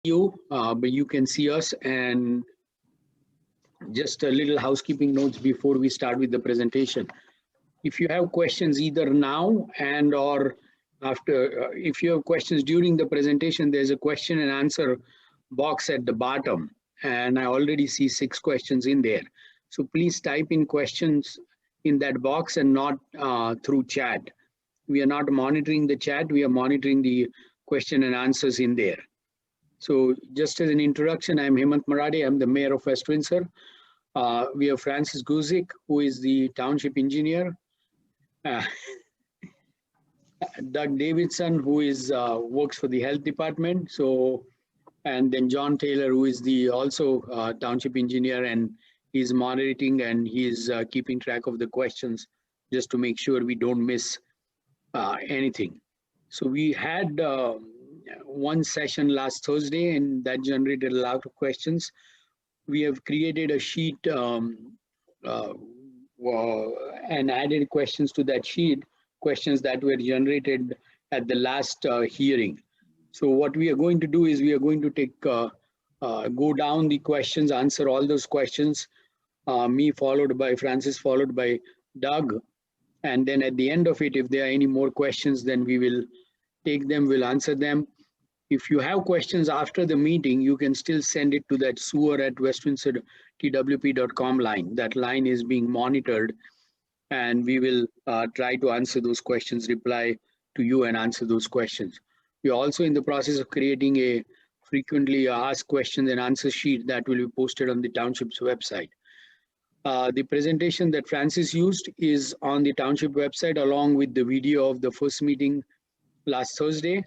But you can see us. And just a little housekeeping notes before we start with the presentation. If you have questions either now and or after, if you have questions during the presentation, there's a question and answer box at the bottom. And I already see 6 questions in there. So please type in questions in that box and not through chat. We are not monitoring the chat. We are monitoring the question and answers in there. So just as an introduction, I'm Hemant Marade. I'm the mayor of West Windsor. We have Francis Guzik, who is the township engineer. Doug Davidson, who is works for the health department. So, and then John Taylor, who is the also township engineer, and he's monitoring and he's keeping track of the questions just to make sure we don't miss anything. So we had one session last Thursday, and that generated a lot of questions. We have created a sheet and added questions to that sheet, questions that were generated at the last hearing. So what we are going to do is we are going to take go down the questions, answer all those questions, me followed by Francis, followed by Doug. And then at the end of it, if there are any more questions, then we will take them, we'll answer them. If you have questions after the meeting, you can still send it to that sewer@westwindsortwp.com line. That line is being monitored, and we will try to answer those questions, reply to you and answer those questions. We are also in the process of creating a frequently asked questions and answer sheet that will be posted on the township's website. The presentation that Francis used is on the township website along with the video of the first meeting last Thursday.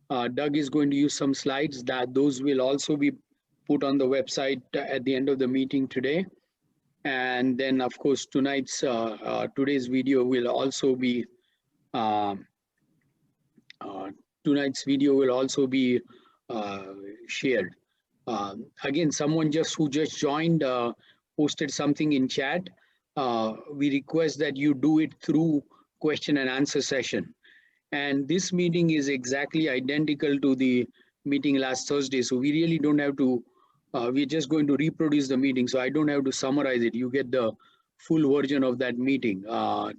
Doug is going to use some slides that those will also be put on the website at the end of the meeting today. And then of course today's video will also be shared. Again, someone who just joined posted something in chat. We request that you do it through question and answer session. And this meeting is exactly identical to the meeting last Thursday. So we really don't have to, we're just going to reproduce the meeting. So I don't have to summarize it. You get the full version of that meeting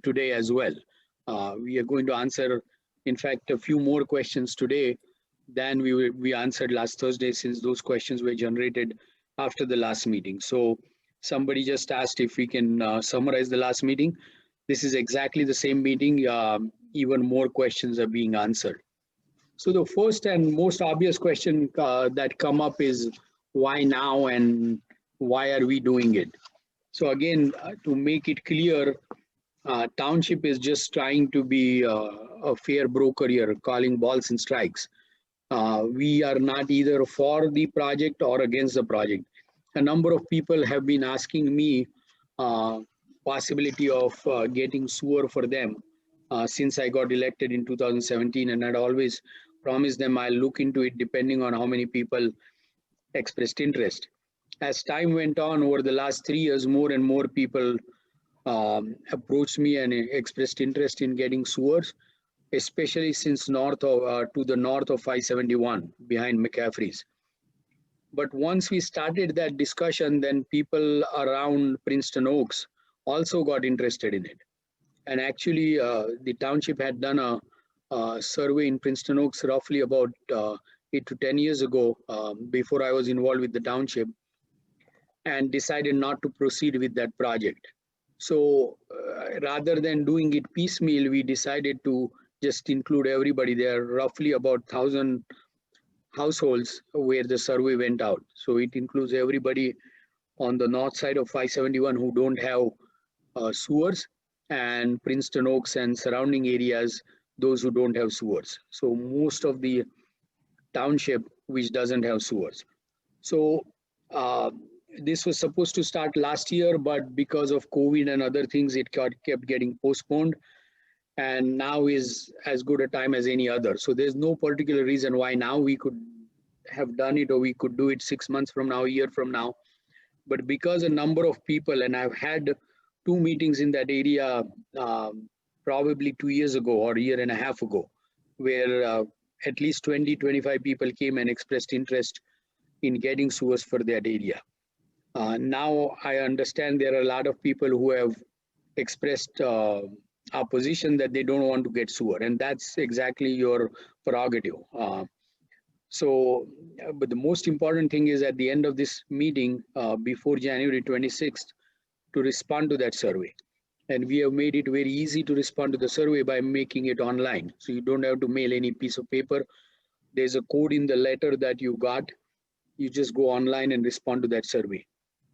today as well. We are going to answer, in fact, a few more questions today than we answered last Thursday, since those questions were generated after the last meeting. So somebody just asked if we can summarize the last meeting. This is exactly the same meeting. Even more questions are being answered. So the first and most obvious question that come up is why now and why are we doing it? So again, to make it clear, township is just trying to be a fair broker here, calling balls and strikes. We are not either for the project or against the project. A number of people have been asking me possibility of getting sewer for them since I got elected in 2017, and I'd always promised them I'll look into it depending on how many people expressed interest. As time went on over the last 3 years, more and more people approached me and expressed interest in getting sewers, especially since to the north of 571 behind McCaffrey's. But once we started that discussion, then people around Princeton Oaks also got interested in it. And actually, the township had done a survey in Princeton Oaks roughly about 8 to 10 years ago, before I was involved with the township, and decided not to proceed with that project. So rather than doing it piecemeal, we decided to just include everybody. There are roughly about 1,000 households where the survey went out. So it includes everybody on the north side of 571 who don't have sewers, and Princeton Oaks and surrounding areas, those who don't have sewers. So most of the township which doesn't have sewers. So this was supposed to start last year, but because of COVID and other things, it kept getting postponed, and now is as good a time as any other. So there's no particular reason why now we could have done it, or we could do it 6 months from now, a year from now. But because a number of people, and I've had 2 meetings in that area probably 2 years ago or a year and a half ago, where at least 20, 25 people came and expressed interest in getting sewers for that area. Now I understand there are a lot of people who have expressed opposition that they don't want to get sewer, and that's exactly your prerogative. But the most important thing is at the end of this meeting, before January 26th, to respond to that survey. And we have made it very easy to respond to the survey by making it online. So you don't have to mail any piece of paper. There's a code in the letter that you got. You just go online and respond to that survey.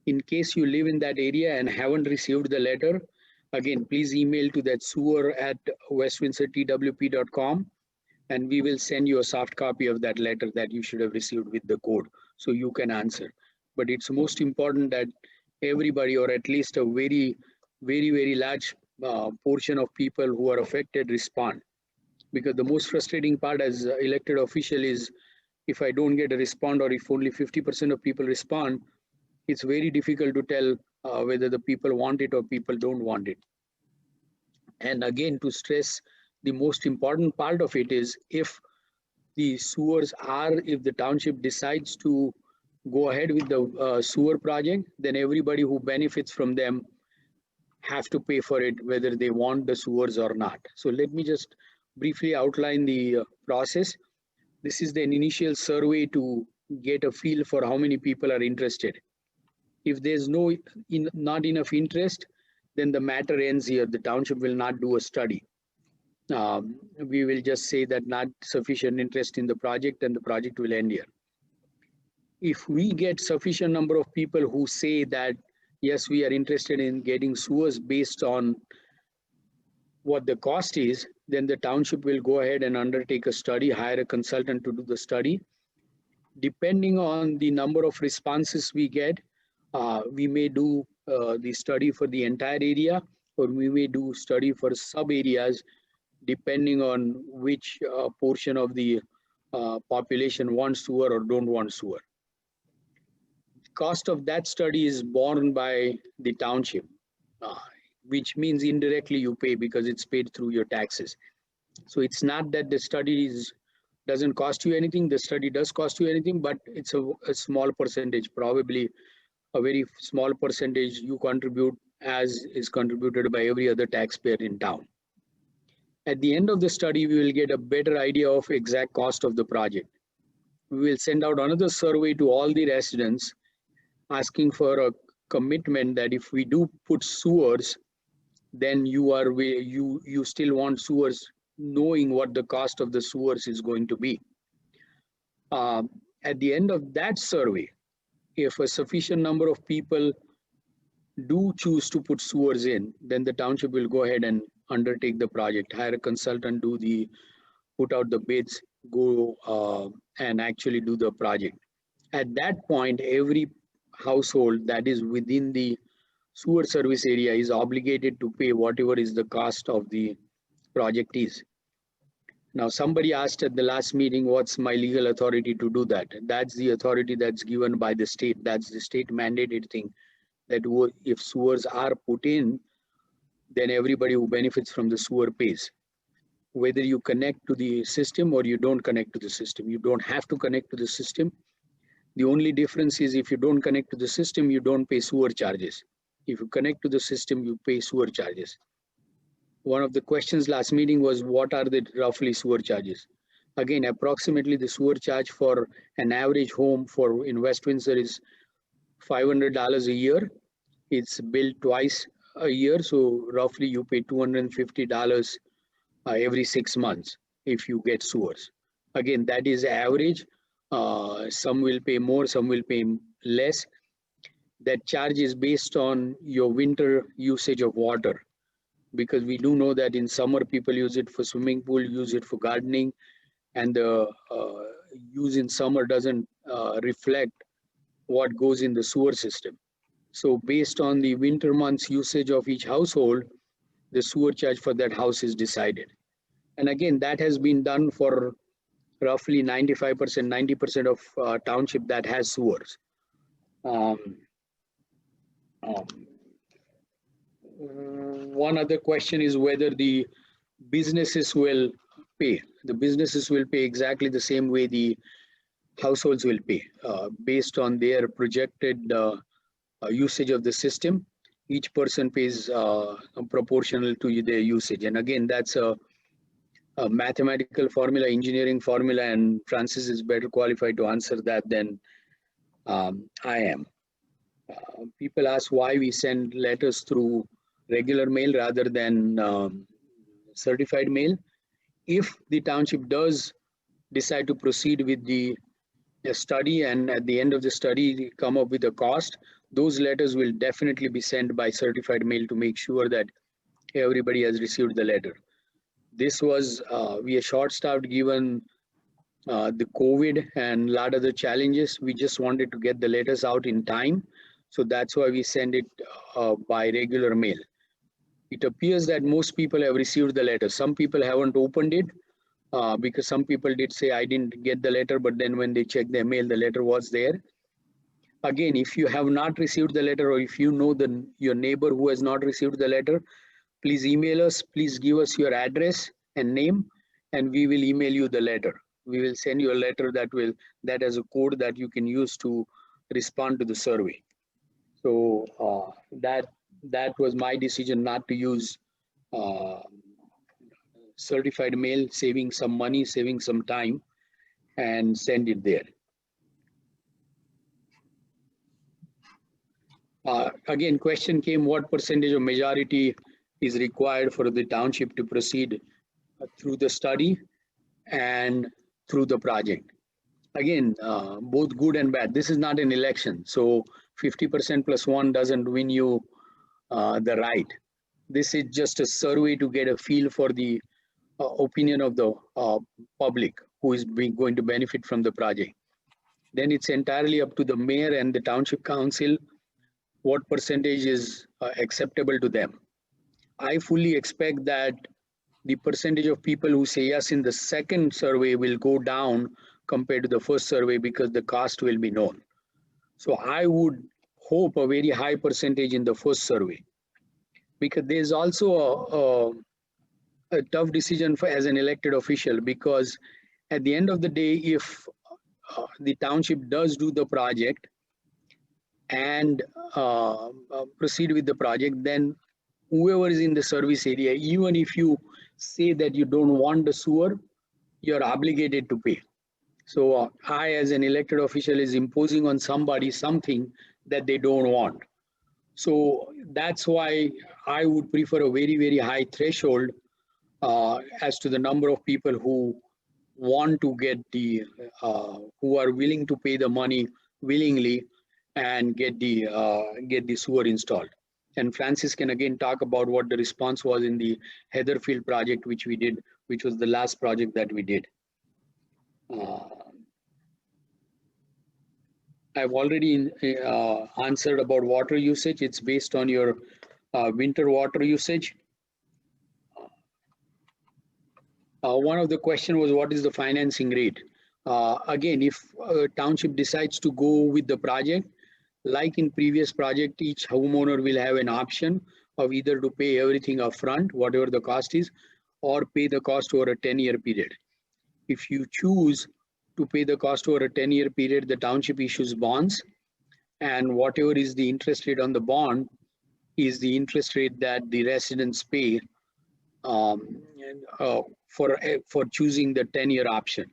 In case you live in that area and haven't received the letter, again, please email to that sewer@westwindsortwp.com, and we will send you a soft copy of that letter that you should have received with the code so you can answer. But it's most important that everybody, or at least a very, very large portion of people who are affected, respond. Because the most frustrating part as elected official is if I don't get a respond, or if only 50% of people respond, it's very difficult to tell whether the people want it or people don't want it. And again, to stress, the most important part of it is if the if the township decides to go ahead with the sewer project, then everybody who benefits from them have to pay for it, whether they want the sewers or not. So let me just briefly outline the process. This is an initial survey to get a feel for how many people are interested. If there's not enough interest, then the matter ends here. The township will not do a study. We will just say that not sufficient interest in the project, and the project will end here. If we get sufficient number of people who say that, yes, we are interested in getting sewers based on what the cost is, then the township will go ahead and undertake a study, hire a consultant to do the study. Depending on the number of responses we get, we may do the study for the entire area, or we may do study for sub areas, depending on which portion of the population wants sewer or don't want sewer. Cost of that study is borne by the township, which means indirectly you pay because it's paid through your taxes. So it's not that the study doesn't cost you anything. The study does cost you anything, but it's a small percentage, probably a very small percentage you contribute as is contributed by every other taxpayer in town. At the end of the study, we will get a better idea of exact cost of the project. We will send out another survey to all the residents asking for a commitment that if we do put sewers, then you still want sewers, knowing what the cost of the sewers is going to be. At the end of that survey, if a sufficient number of people do choose to put sewers in, then the township will go ahead and undertake the project, hire a consultant, put out the bids, go and actually do the project. At that point, every household that is within the sewer service area is obligated to pay whatever is the cost of the project is. Now, somebody asked at the last meeting, what's my legal authority to do that? That's the authority that's given by the state. That's the state mandated thing, that if sewers are put in, then everybody who benefits from the sewer pays. Whether you connect to the system or you don't connect to the system, you don't have to connect to the system. The only difference is if you don't connect to the system, you don't pay sewer charges. If you connect to the system, you pay sewer charges. One of the questions last meeting was, what are the roughly sewer charges? Again, approximately the sewer charge for an average home in West Windsor is $500 a year. It's billed twice a year, so roughly you pay $250 every 6 months if you get sewers. Again, that is average. Some will pay more, some will pay less. That charge is based on your winter usage of water, because we do know that in summer people use it for swimming pool, use it for gardening, and the use in summer doesn't reflect what goes in the sewer system. So based on the winter months usage of each household, the sewer charge for that house is decided. And again, that has been done for roughly 95%, 90% of township that has sewers. One other question is whether the businesses will pay. The businesses will pay exactly the same way the households will pay based on their projected usage of the system. Each person pays proportional to their usage. And again, that's a mathematical formula, engineering formula, and Francis is better qualified to answer that than I am. People ask why we send letters through regular mail rather than certified mail. If the township does decide to proceed with the study, and at the end of the study come up with a cost, those letters will definitely be sent by certified mail to make sure that everybody has received the letter. This was, we are short-staffed given the COVID and a lot of the challenges. We just wanted to get the letters out in time. So that's why we send it by regular mail. It appears that most people have received the letter. Some people haven't opened it because some people did say, I didn't get the letter, but then when they checked their mail, the letter was there. Again, if you have not received the letter, or if you know your neighbor who has not received the letter, please email us, please give us your address and name, and we will email you the letter. We will send you a letter that has a code that you can use to respond to the survey. So that was my decision not to use certified mail, saving some money, saving some time, and send it there. Again, question came, what percentage of majority is required for the township to proceed through the study and through the project? Again, both good and bad. This is not an election, so 50% plus one doesn't win you the right. This is just a survey to get a feel for the opinion of the public who is going to benefit from the project. Then it's entirely up to the mayor and the township council what percentage is acceptable to them. I fully expect that the percentage of people who say yes in the second survey will go down compared to the first survey because the cost will be known. So I would hope a very high percentage in the first survey, because there's also a tough decision as an elected official, because at the end of the day, if the township does do the project and proceed with the project, then whoever is in the service area, even if you say that you don't want the sewer, you're obligated to pay. So I, as an elected official, is imposing on somebody something that they don't want. So that's why I would prefer a very, very high threshold as to the number of people who want to get who are willing to pay the money willingly and get the sewer installed. And Francis can again talk about what the response was in the Heatherfield project, which we did, which was the last project that we did. I've already answered about water usage. It's based on your winter water usage. One of the question was, what is the financing rate? Again, if a township decides to go with the project, like in previous project, each homeowner will have an option of either to pay everything upfront, whatever the cost is, or pay the cost over a 10-year period. If you choose to pay the cost over a 10-year period, the township issues bonds, and whatever is the interest rate on the bond is the interest rate that the residents pay for choosing the 10-year option.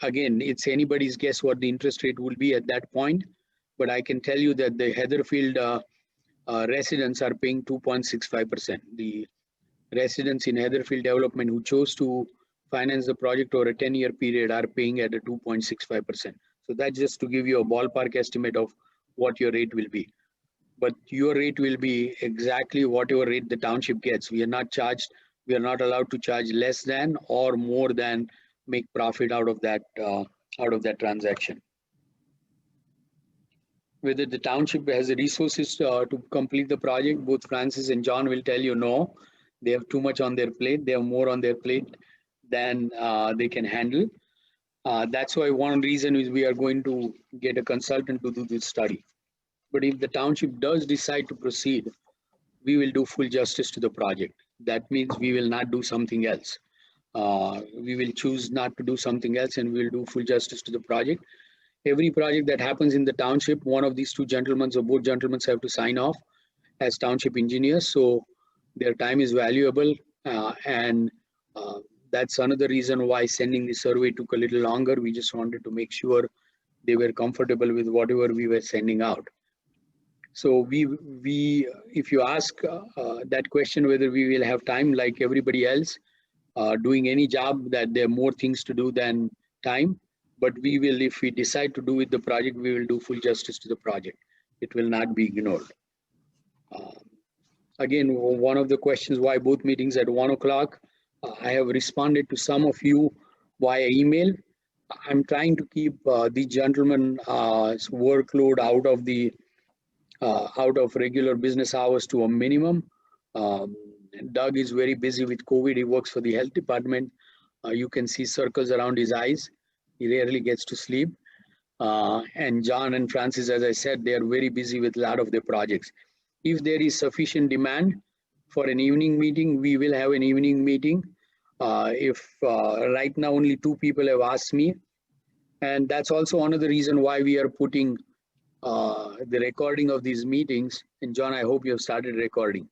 Again, it's anybody's guess what the interest rate will be at that point, but I can tell you that the Heatherfield residents are paying 2.65%. The residents in Heatherfield development who chose to finance the project over a 10-year period are paying at a 2.65%. So that's just to give you a ballpark estimate of what your rate will be. But your rate will be exactly whatever rate the township gets. We are not allowed to charge less than or more than make profit out of that transaction. Whether the township has the resources to complete the project, both Francis and John will tell you no. They have too much on their plate. They have more on their plate than they can handle. That's why one reason is we are going to get a consultant to do this study. But if the township does decide to proceed, we will do full justice to the project. That means we will not do something else. we will choose not to do something else and we'll do full justice to the project. Every project that happens in the township, one of these two gentlemen or both gentlemen have to sign off as township engineers. So their time is valuable. And that's another reason why sending the survey took a little longer. We just wanted to make sure they were comfortable with whatever we were sending out. So if you ask that question, whether we will have time like everybody else, doing any job, that there are more things to do than time, but we will, if we decide to do with the project, we will do full justice to the project. It will not be ignored. Again, one of the questions, why both meetings at 1 o'clock? I have responded to some of you via email. I'm trying to keep the gentleman workload out of regular business hours to a minimum. Doug is very busy with COVID. He works for the health department. You can see circles around his eyes. He rarely gets to sleep. And John and Francis, as I said, they are very busy with a lot of their projects. If there is sufficient demand for an evening meeting, we will have an evening meeting. If right now only 2 people have asked me, and that's also another reason why we are putting the recording of these meetings. And John, I hope you have started recording.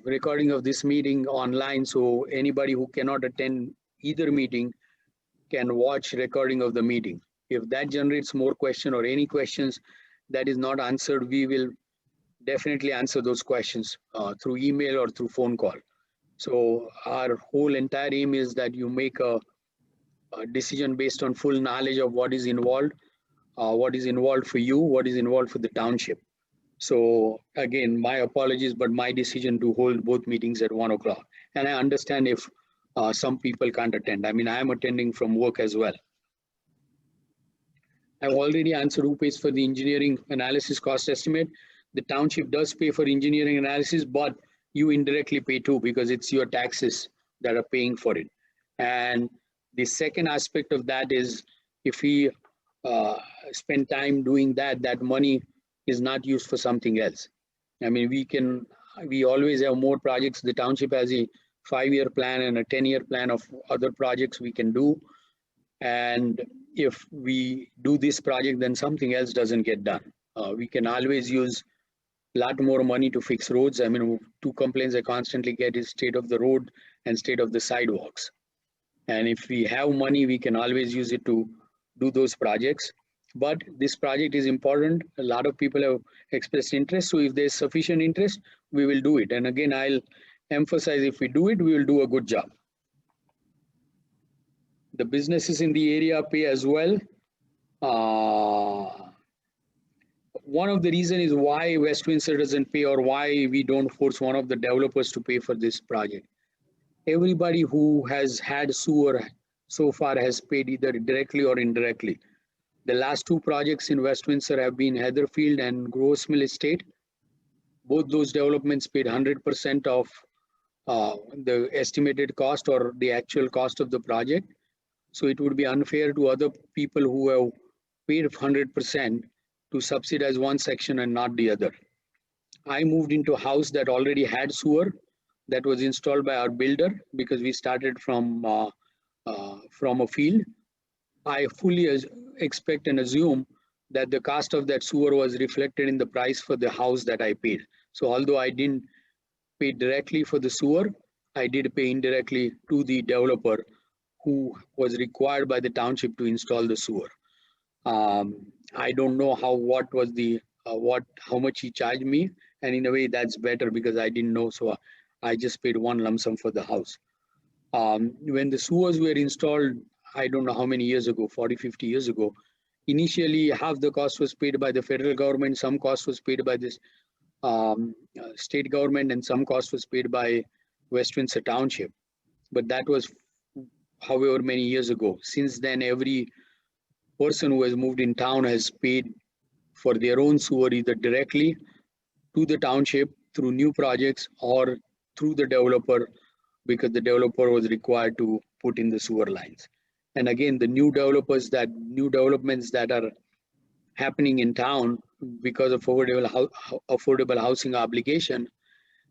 Recording of this meeting online, so anybody who cannot attend either meeting can watch recording of the meeting. If that generates more questions or any questions that is not answered, we will definitely answer those questions through email or through phone call. So our whole entire aim is that you make a decision based on full knowledge of what is involved for you, what is involved for the township. So again, my apologies, but my decision to hold both meetings at 1 o'clock. And I understand if some people can't attend. I mean, I am attending from work as well. I've already answered who pays for the engineering analysis cost estimate. The township does pay for engineering analysis, but you indirectly pay too, because it's your taxes that are paying for it. And the second aspect of that is, if we spend time doing that, that money is not used for something else. I mean, we always have more projects. The township has a 5-year plan and a 10-year plan of other projects we can do. And if we do this project, then something else doesn't get done. We can always use a lot more money to fix roads. I mean, 2 complaints I constantly get is state of the road and state of the sidewalks. And if we have money, we can always use it to do those projects. But this project is important. A lot of people have expressed interest. So if there's sufficient interest, we will do it. And again, I'll emphasize, if we do it, we will do a good job. The businesses in the area pay as well. One of the reasons is why West Windsor doesn't pay, or why we don't force one of the developers to pay for this project. Everybody who has had sewer so far has paid either directly or indirectly. The last 2 projects in West Windsor have been Heatherfield and Gross Mill Estate. Both those developments paid 100% of the estimated cost or the actual cost of the project. So it would be unfair to other people who have paid 100% to subsidize one section and not the other. I moved into a house that already had sewer that was installed by our builder, because we started from a field. I fully expect and assume that the cost of that sewer was reflected in the price for the house that I paid. So although I didn't pay directly for the sewer, I did pay indirectly to the developer who was required by the township to install the sewer. I don't know how much he charged me, and in a way that's better because I didn't know, so I just paid one lump sum for the house. When the sewers were installed, I don't know how many years ago, 40, 50 years ago, initially half the cost was paid by the federal government, some cost was paid by this state government, and some cost was paid by West Windsor Township. But that was however many years ago. Since then, every person who has moved in town has paid for their own sewer either directly to the township through new projects or through the developer, because the developer was required to put in the sewer lines. And again, the new developments that are happening in town because of affordable housing obligation,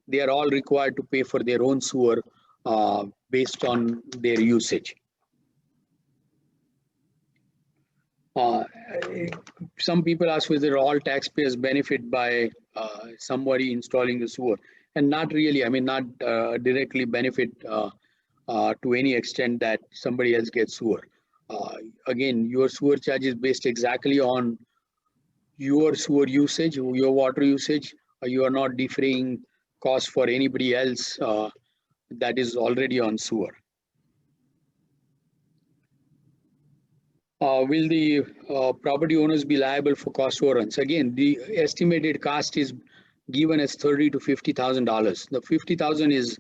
they are all required to pay for their own sewer based on their usage. Some people ask whether all taxpayers benefit by somebody installing the sewer, and not really. I mean, not directly benefit to any extent that somebody else gets sewer. Again, your sewer charge is based exactly on your sewer usage, your water usage. You are not defraying costs for anybody else that is already on sewer. Will the property owners be liable for cost overruns? Again, the estimated cost is given as $30,000 to $50,000. The 50,000 is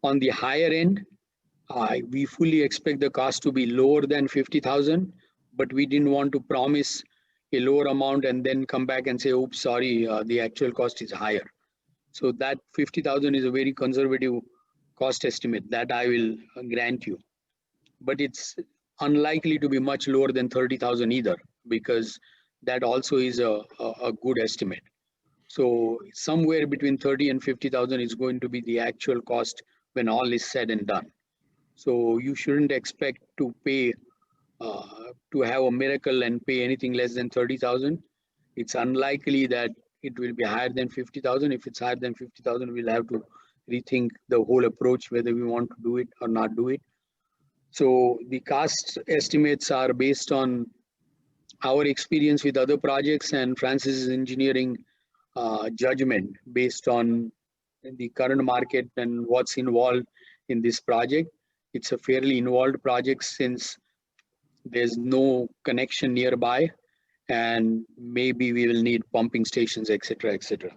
on the higher end. We fully expect the cost to be lower than 50,000, but we didn't want to promise a lower amount and then come back and say, "Oops, sorry, the actual cost is higher." So that 50,000 is a very conservative cost estimate that I will grant you, but it's unlikely to be much lower than 30,000 either, because that also is a good estimate. So somewhere between 30 and 50,000 is going to be the actual cost when all is said and done. So you shouldn't expect to pay to have a miracle and pay anything less than 30,000. It's unlikely that it will be higher than 50,000. If it's higher than 50,000, we'll have to rethink the whole approach, whether we want to do it or not do it. So the cost estimates are based on our experience with other projects and Francis's engineering judgment based on the current market and what's involved in this project. It's a fairly involved project since there's no connection nearby, and maybe we will need pumping stations, etc., etc.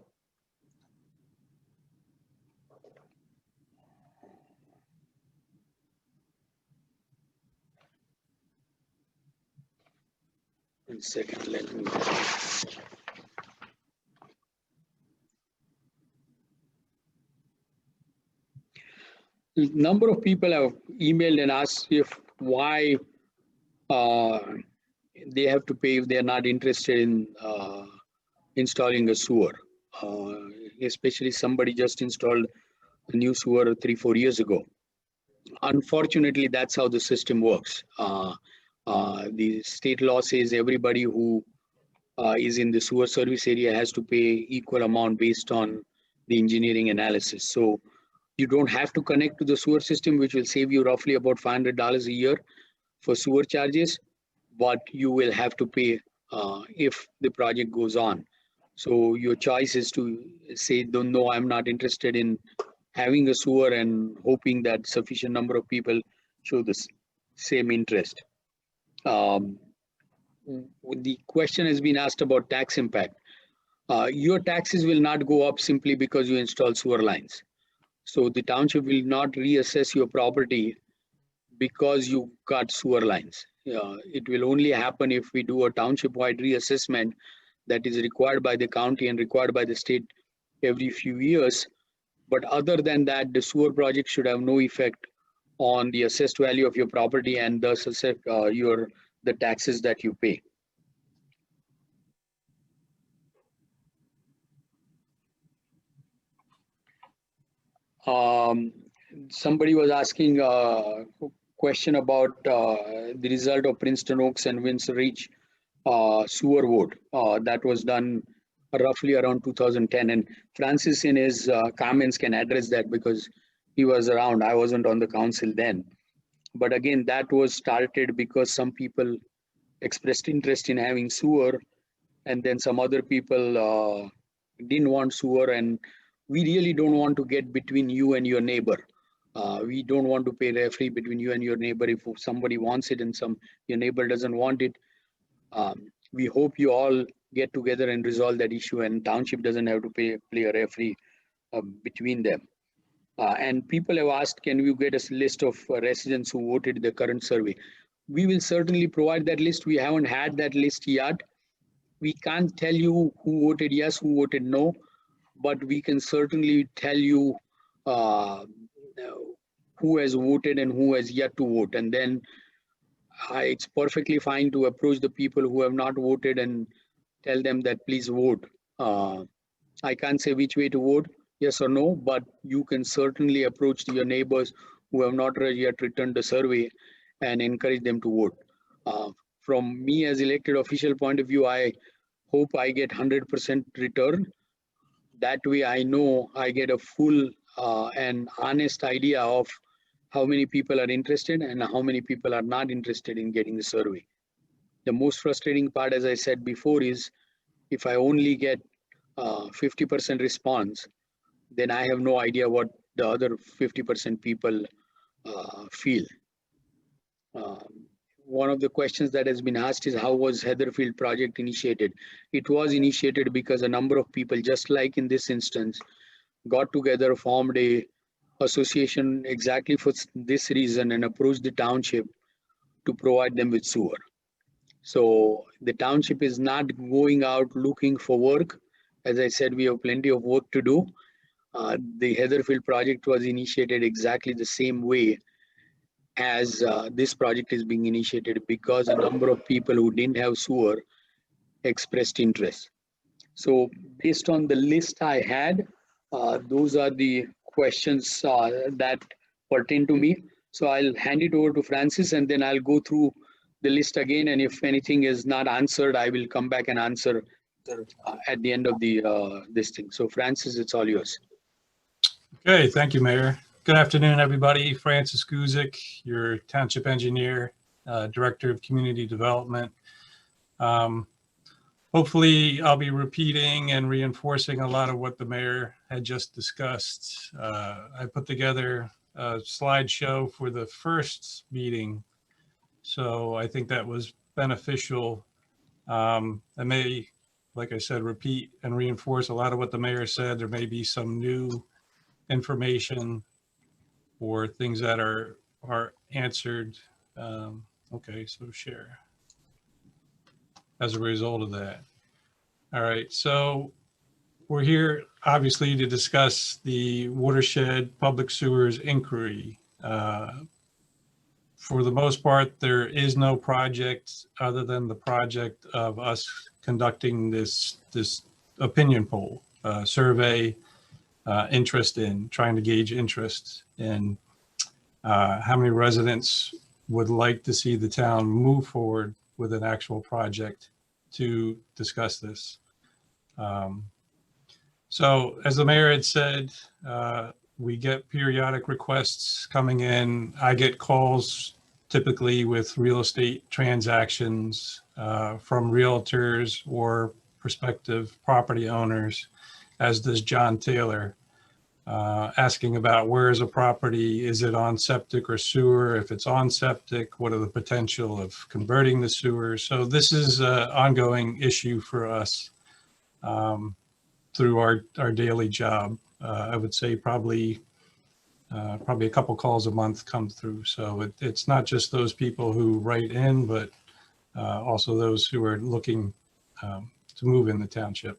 One second, let me. Number of people have emailed and asked if why they have to pay if they are not interested in installing a sewer. Especially somebody just installed a new sewer 3-4 years ago. Unfortunately, that's how the system works. The state law says everybody who is in the sewer service area has to pay equal amount based on the engineering analysis. So you don't have to connect to the sewer system, which will save you roughly about $500 a year for sewer charges, but you will have to pay if the project goes on. So your choice is to say, no, I'm not interested in having a sewer, and hoping that sufficient number of people show the same interest. The question has been asked about tax impact. Your taxes will not go up simply because you install sewer lines. So the township will not reassess your property because you got sewer lines. It will only happen if we do a township-wide reassessment that is required by the county and required by the state every few years. But other than that, the sewer project should have no effect on the assessed value of your property and thus affect the taxes that you pay. Somebody was asking a question about the result of Princeton Oaks and Windsor Reach sewer vote that was done roughly around 2010, and Francis in his comments can address that because he was around. I wasn't on the council then, but again, that was started because some people expressed interest in having sewer, and then some other people didn't want sewer, and we really don't want to get between you and your neighbor. We don't want to pay referee between you and your neighbor. If somebody wants it and your neighbor doesn't want it, we hope you all get together and resolve that issue, and township doesn't have to play a referee between them. And people have asked, can you get a list of residents who voted the current survey? We will certainly provide that list. We haven't had that list yet. We can't tell you who voted yes, who voted no, but we can certainly tell you who has voted and who has yet to vote. And then it's perfectly fine to approach the people who have not voted and tell them that please vote. I can't say which way to vote. yes or no, but you can certainly approach your neighbors who have not yet returned the survey and encourage them to vote. From me as elected official point of view, I hope I get 100% return. That way I know I get a full and honest idea of how many people are interested and how many people are not interested in getting the survey. The most frustrating part, as I said before, is if I only get 50% response, then I have no idea what the other 50% people feel. One of the questions that has been asked is how was Heatherfield project initiated? It was initiated because a number of people, just like in this instance, got together, formed a association exactly for this reason and approached the township to provide them with sewer. So the township is not going out looking for work. As I said, we have plenty of work to do. The Heatherfield project was initiated exactly the same way as this project is being initiated because a number of people who didn't have sewer expressed interest. So based on the list I had, those are the questions that pertain to me. So I'll hand it over to Francis and then I'll go through the list again. And if anything is not answered, I will come back and answer at the end of the this thing. So Francis, it's all yours. Okay, thank you, Mayor. Good afternoon, everybody. Francis Guzik, your Township Engineer, Director of Community Development. Hopefully, I'll be repeating and reinforcing a lot of what the Mayor had just discussed. I put together a slideshow for the first meeting, so I think that was beneficial. I may, like I said, repeat and reinforce a lot of what the Mayor said. There may be some new information or things that are answered. Okay, so share as a result of that. All right, so we're here obviously to discuss the watershed public sewers inquiry. For the most part, there is no project other than the project of us conducting this opinion poll survey, interest in, trying to gauge interest in how many residents would like to see the town move forward with an actual project to discuss this. So as the Mayor had said, we get periodic requests coming in. I get calls typically with real estate transactions from realtors or prospective property owners, as does John Taylor, asking about where is a property, is it on septic or sewer? If it's on septic, what are the potential of converting the sewer? So this is an ongoing issue for us through our daily job. I would say probably a couple calls a month come through. So it's not just those people who write in, but also those who are looking to move in the township.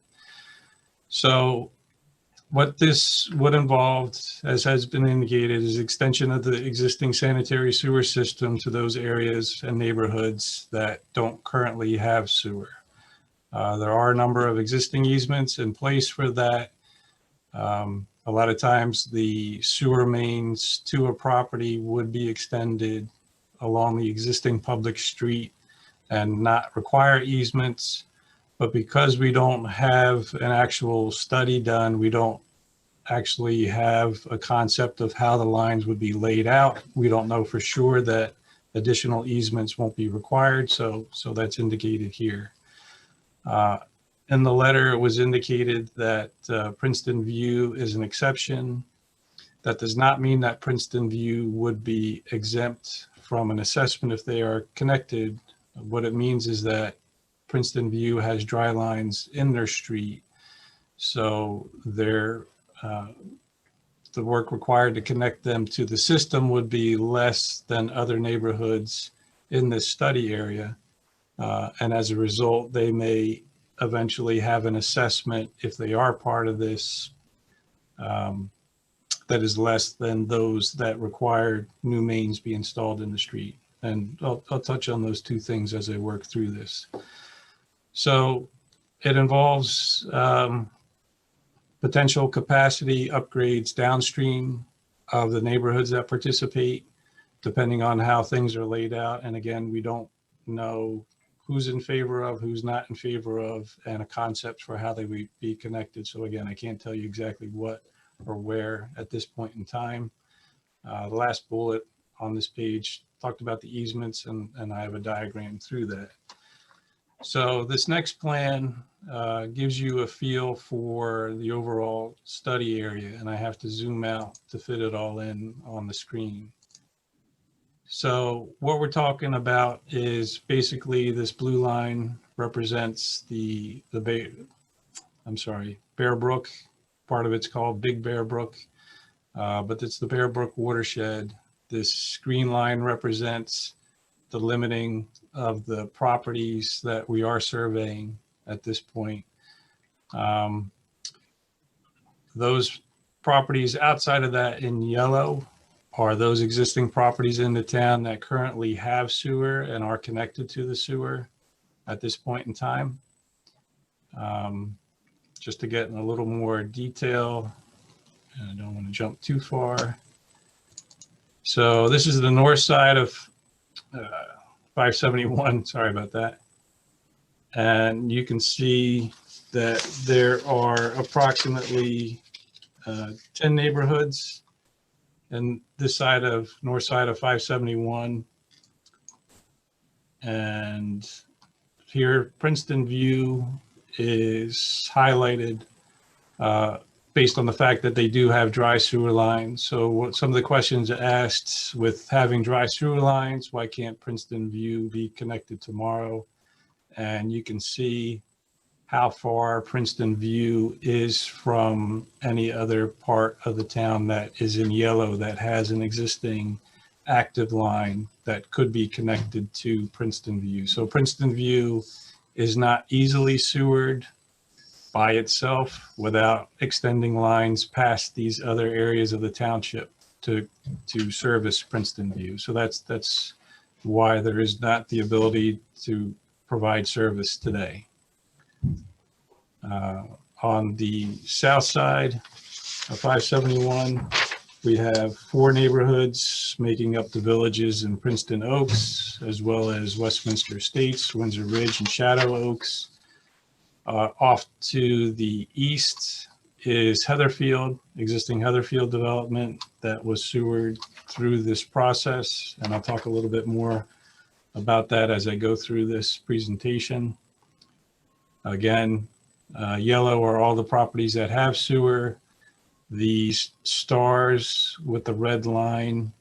So what this would involve, as has been indicated, is extension of the existing sanitary sewer system to those areas and neighborhoods that don't currently have sewer. There are a number of existing easements in place for that. A lot of times the sewer mains to a property would be extended along the existing public street and not require easements. But because we don't have an actual study done, we don't actually have a concept of how the lines would be laid out. We don't know for sure that additional easements won't be required. So that's indicated here. In the letter, it was indicated that Princeton View is an exception. That does not mean that Princeton View would be exempt from an assessment if they are connected. What it means is that Princeton View has dry lines in their street. So the work required to connect them to the system would be less than other neighborhoods in this study area. And as a result, they may eventually have an assessment if they are part of this that is less than those that required new mains be installed in the street. And I'll touch on those two things as I work through this. So it involves potential capacity upgrades downstream of the neighborhoods that participate, depending on how things are laid out. And again, we don't know who's in favor of, who's not in favor of, and a concept for how they would be connected. So again, I can't tell you exactly what or where at this point in time. The last bullet on this page talked about the easements, and I have a diagram through that. So this next plan gives you a feel for the overall study area, and I have to zoom out to fit it all in on the screen. So what we're talking about is basically this blue line represents Bear Brook. Part of it's called Big Bear Brook, but it's the Bear Brook watershed. This green line represents the limiting of the properties that we are surveying at this point. Those properties outside of that in yellow are those existing properties in the town that currently have sewer and are connected to the sewer at this point in time. Just to get in a little more detail, and I don't want to jump too far. So this is the north side of 571, sorry about that. And you can see that there are approximately 10 neighborhoods and this side of north side of 571. And here Princeton View is highlighted based on the fact that they do have dry sewer lines. So what some of the questions asked with having dry sewer lines, why can't Princeton View be connected tomorrow? And you can see how far Princeton View is from any other part of the town that is in yellow that has an existing active line that could be connected to Princeton View. So Princeton View is not easily sewered by itself without extending lines past these other areas of the township to service Princeton View. So that's why there is not the ability to provide service today. On the south side of 571, we have 4 neighborhoods making up the villages in Princeton Oaks, as well as Westminster Estates, Windsor Ridge, and Shadow Oaks. Off to the east is Heatherfield, existing Heatherfield development that was sewered through this process. And I'll talk a little bit more about that as I go through this presentation. Again, yellow are all the properties that have sewer. These stars with the red line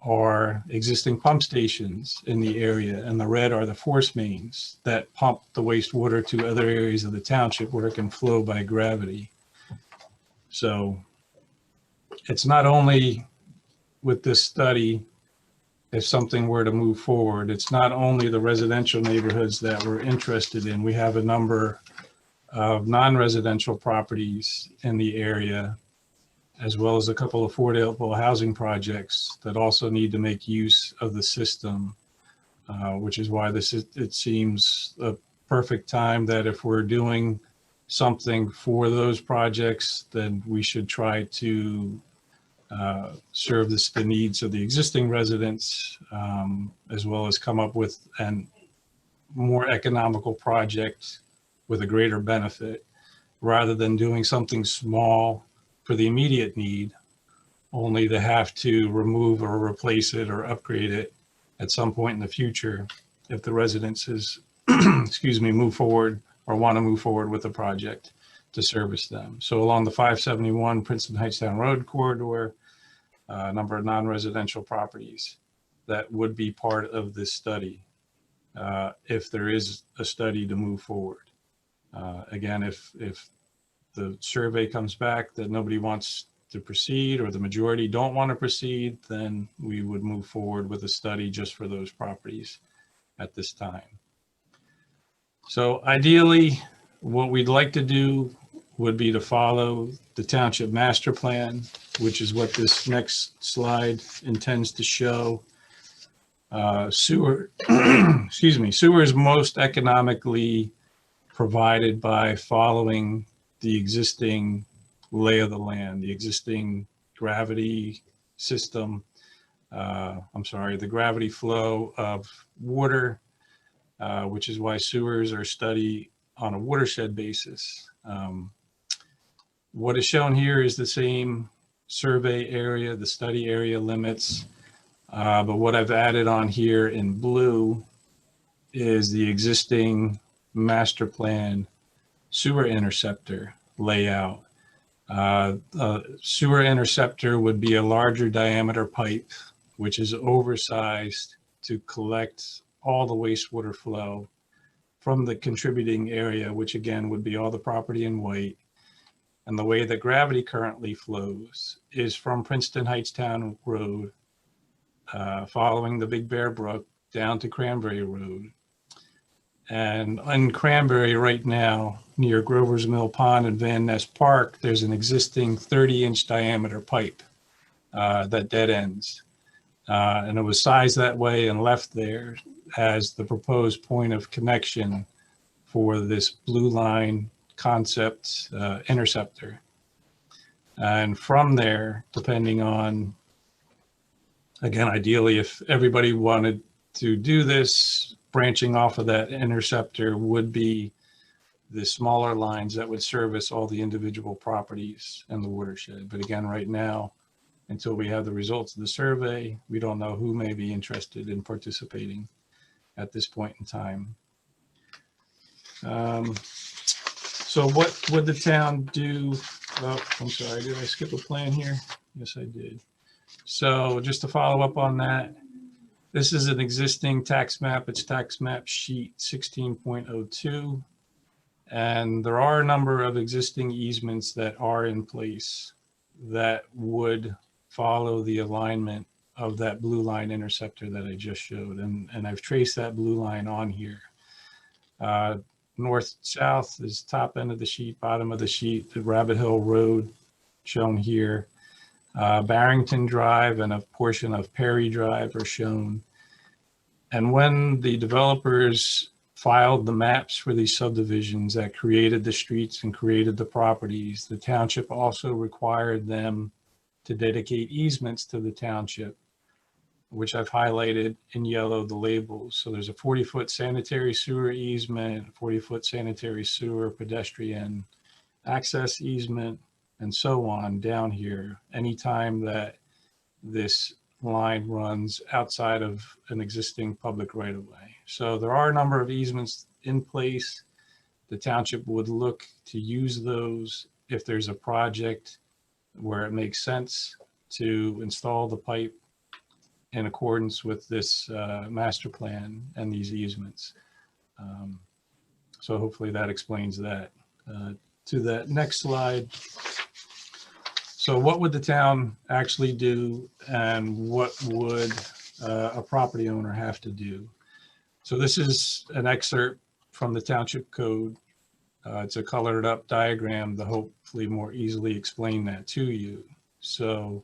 are existing pump stations in the area, and the red are the force mains that pump the wastewater to other areas of the township where it can flow by gravity. So it's not only with this study, if something were to move forward, it's not only the residential neighborhoods that we're interested in. We have a number of non-residential properties in the area, as well as a couple of affordable housing projects that also need to make use of the system, which is why it seems a perfect time that if we're doing something for those projects, then we should try to serve the needs of the existing residents, as well as come up with a more economical project with a greater benefit, rather than doing something small for the immediate need, only to have to remove or replace it or upgrade it at some point in the future if the residences, move forward or want to move forward with the project to service them. So along the 571 Princeton Hightstown Road corridor, a number of non-residential properties that would be part of this study if there is a study to move forward. Again, if the survey comes back that nobody wants to proceed or the majority don't want to proceed, then we would move forward with a study just for those properties at this time. So ideally, what we'd like to do would be to follow the township master plan, which is what this next slide intends to show. Sewer, sewer is most economically provided by following the existing lay of the land, the existing gravity system, the gravity flow of water, which is why sewers are studied on a watershed basis. What is shown here is the same survey area, the study area limits, but what I've added on here in blue is the existing master plan sewer interceptor layout. Sewer interceptor would be a larger diameter pipe, which is oversized to collect all the wastewater flow from the contributing area, which again would be all the property in white. And the way that gravity currently flows is from Princeton Heights Town Road, following the Big Bear Brook down to Cranberry Road. And in Cranberry right now, near Grover's Mill Pond and Van Ness Park, there's an existing 30-inch diameter pipe that dead ends. And it was sized that way and left there as the proposed point of connection for this blue line concept interceptor. And from there, depending on, again, ideally, if everybody wanted to do this, branching off of that interceptor would be the smaller lines that would service all the individual properties in the watershed. But again, right now, until we have the results of the survey, we don't know who may be interested in participating at this point in time. So what would the town do? Oh, I'm sorry, did I skip a plan here? Yes, I did. So just to follow up on that, this is an existing tax map. It's tax map sheet 16.02. And there are a number of existing easements that are in place that would follow the alignment of that blue line interceptor that I just showed. And I've traced that blue line on here. North-south is top end of the sheet, bottom of the sheet, the Rabbit Hill Road shown here. Barrington Drive and a portion of Perry Drive are shown. And when the developers filed the maps for these subdivisions that created the streets and created the properties, the township also required them to dedicate easements to the township, which I've highlighted in yellow the labels. So there's a 40-foot sanitary sewer easement, 40-foot sanitary sewer pedestrian access easement, and so on down here, anytime that this line runs outside of an existing public right-of-way. So there are a number of easements in place. The township would look to use those if there's a project where it makes sense to install the pipe in accordance with this master plan and these easements. So hopefully that explains that. To that next slide. So what would the town actually do, and what would a property owner have to do? So this is an excerpt from the township code. It's a colored up diagram to hopefully more easily explain that to you. So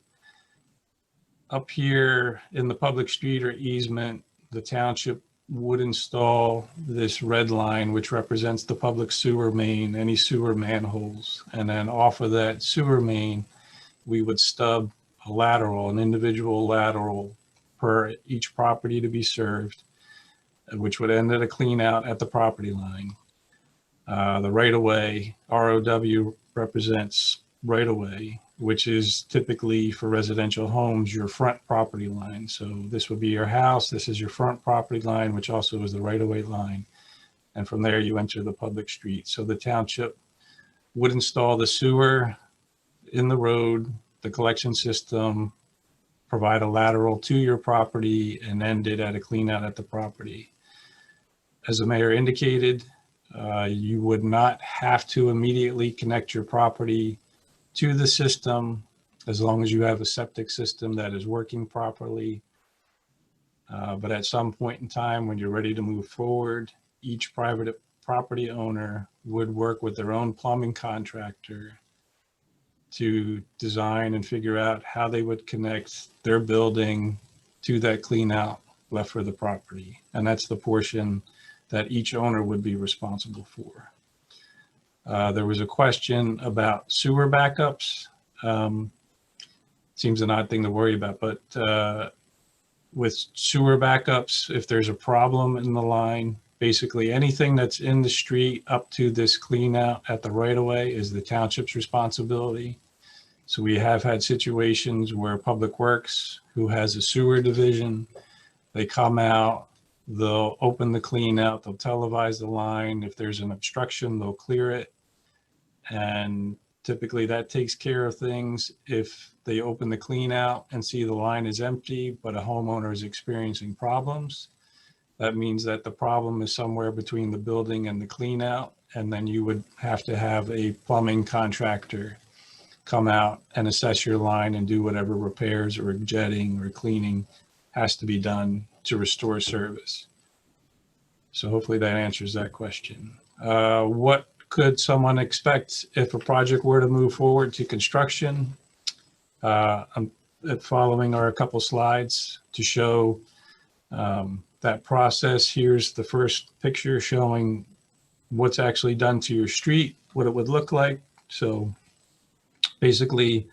up here in the public street or easement, the township would install this red line, which represents the public sewer main, any sewer manholes. And then off of that sewer main, we would stub a lateral, an individual lateral per each property to be served, which would end at a clean out at the property line. The right-of-way, ROW, represents right-of-way, which is typically for residential homes, your front property line. So this would be your house. This is your front property line, which also is the right-of-way line. And from there, you enter the public street. So the township would install the sewer in the road, the collection system, provide a lateral to your property, and end it at a clean out at the property. As the mayor indicated, you would not have to immediately connect your property to the system as long as you have a septic system that is working properly. But at some point in time, when you're ready to move forward, each private property owner would work with their own plumbing contractor to design and figure out how they would connect their building to that clean out left for the property. And that's the portion that each owner would be responsible for. There was a question about sewer backups. Seems an odd thing to worry about, but with sewer backups, if there's a problem in the line, basically anything that's in the street up to this clean out at the right of way is the township's responsibility. So we have had situations where Public Works, who has a sewer division, they come out, they'll open the clean out, they'll televise the line. If there's an obstruction, they'll clear it. And typically that takes care of things. If they open the clean out and see the line is empty, but a homeowner is experiencing problems, that means that the problem is somewhere between the building and the clean out. And then you would have to have a plumbing contractor come out and assess your line and do whatever repairs or jetting or cleaning has to be done to restore service. So hopefully that answers that question. What could someone expect if a project were to move forward to construction? I'm following are a couple slides to show that process. Here's the first picture showing what's actually done to your street, what it would look like. So basically,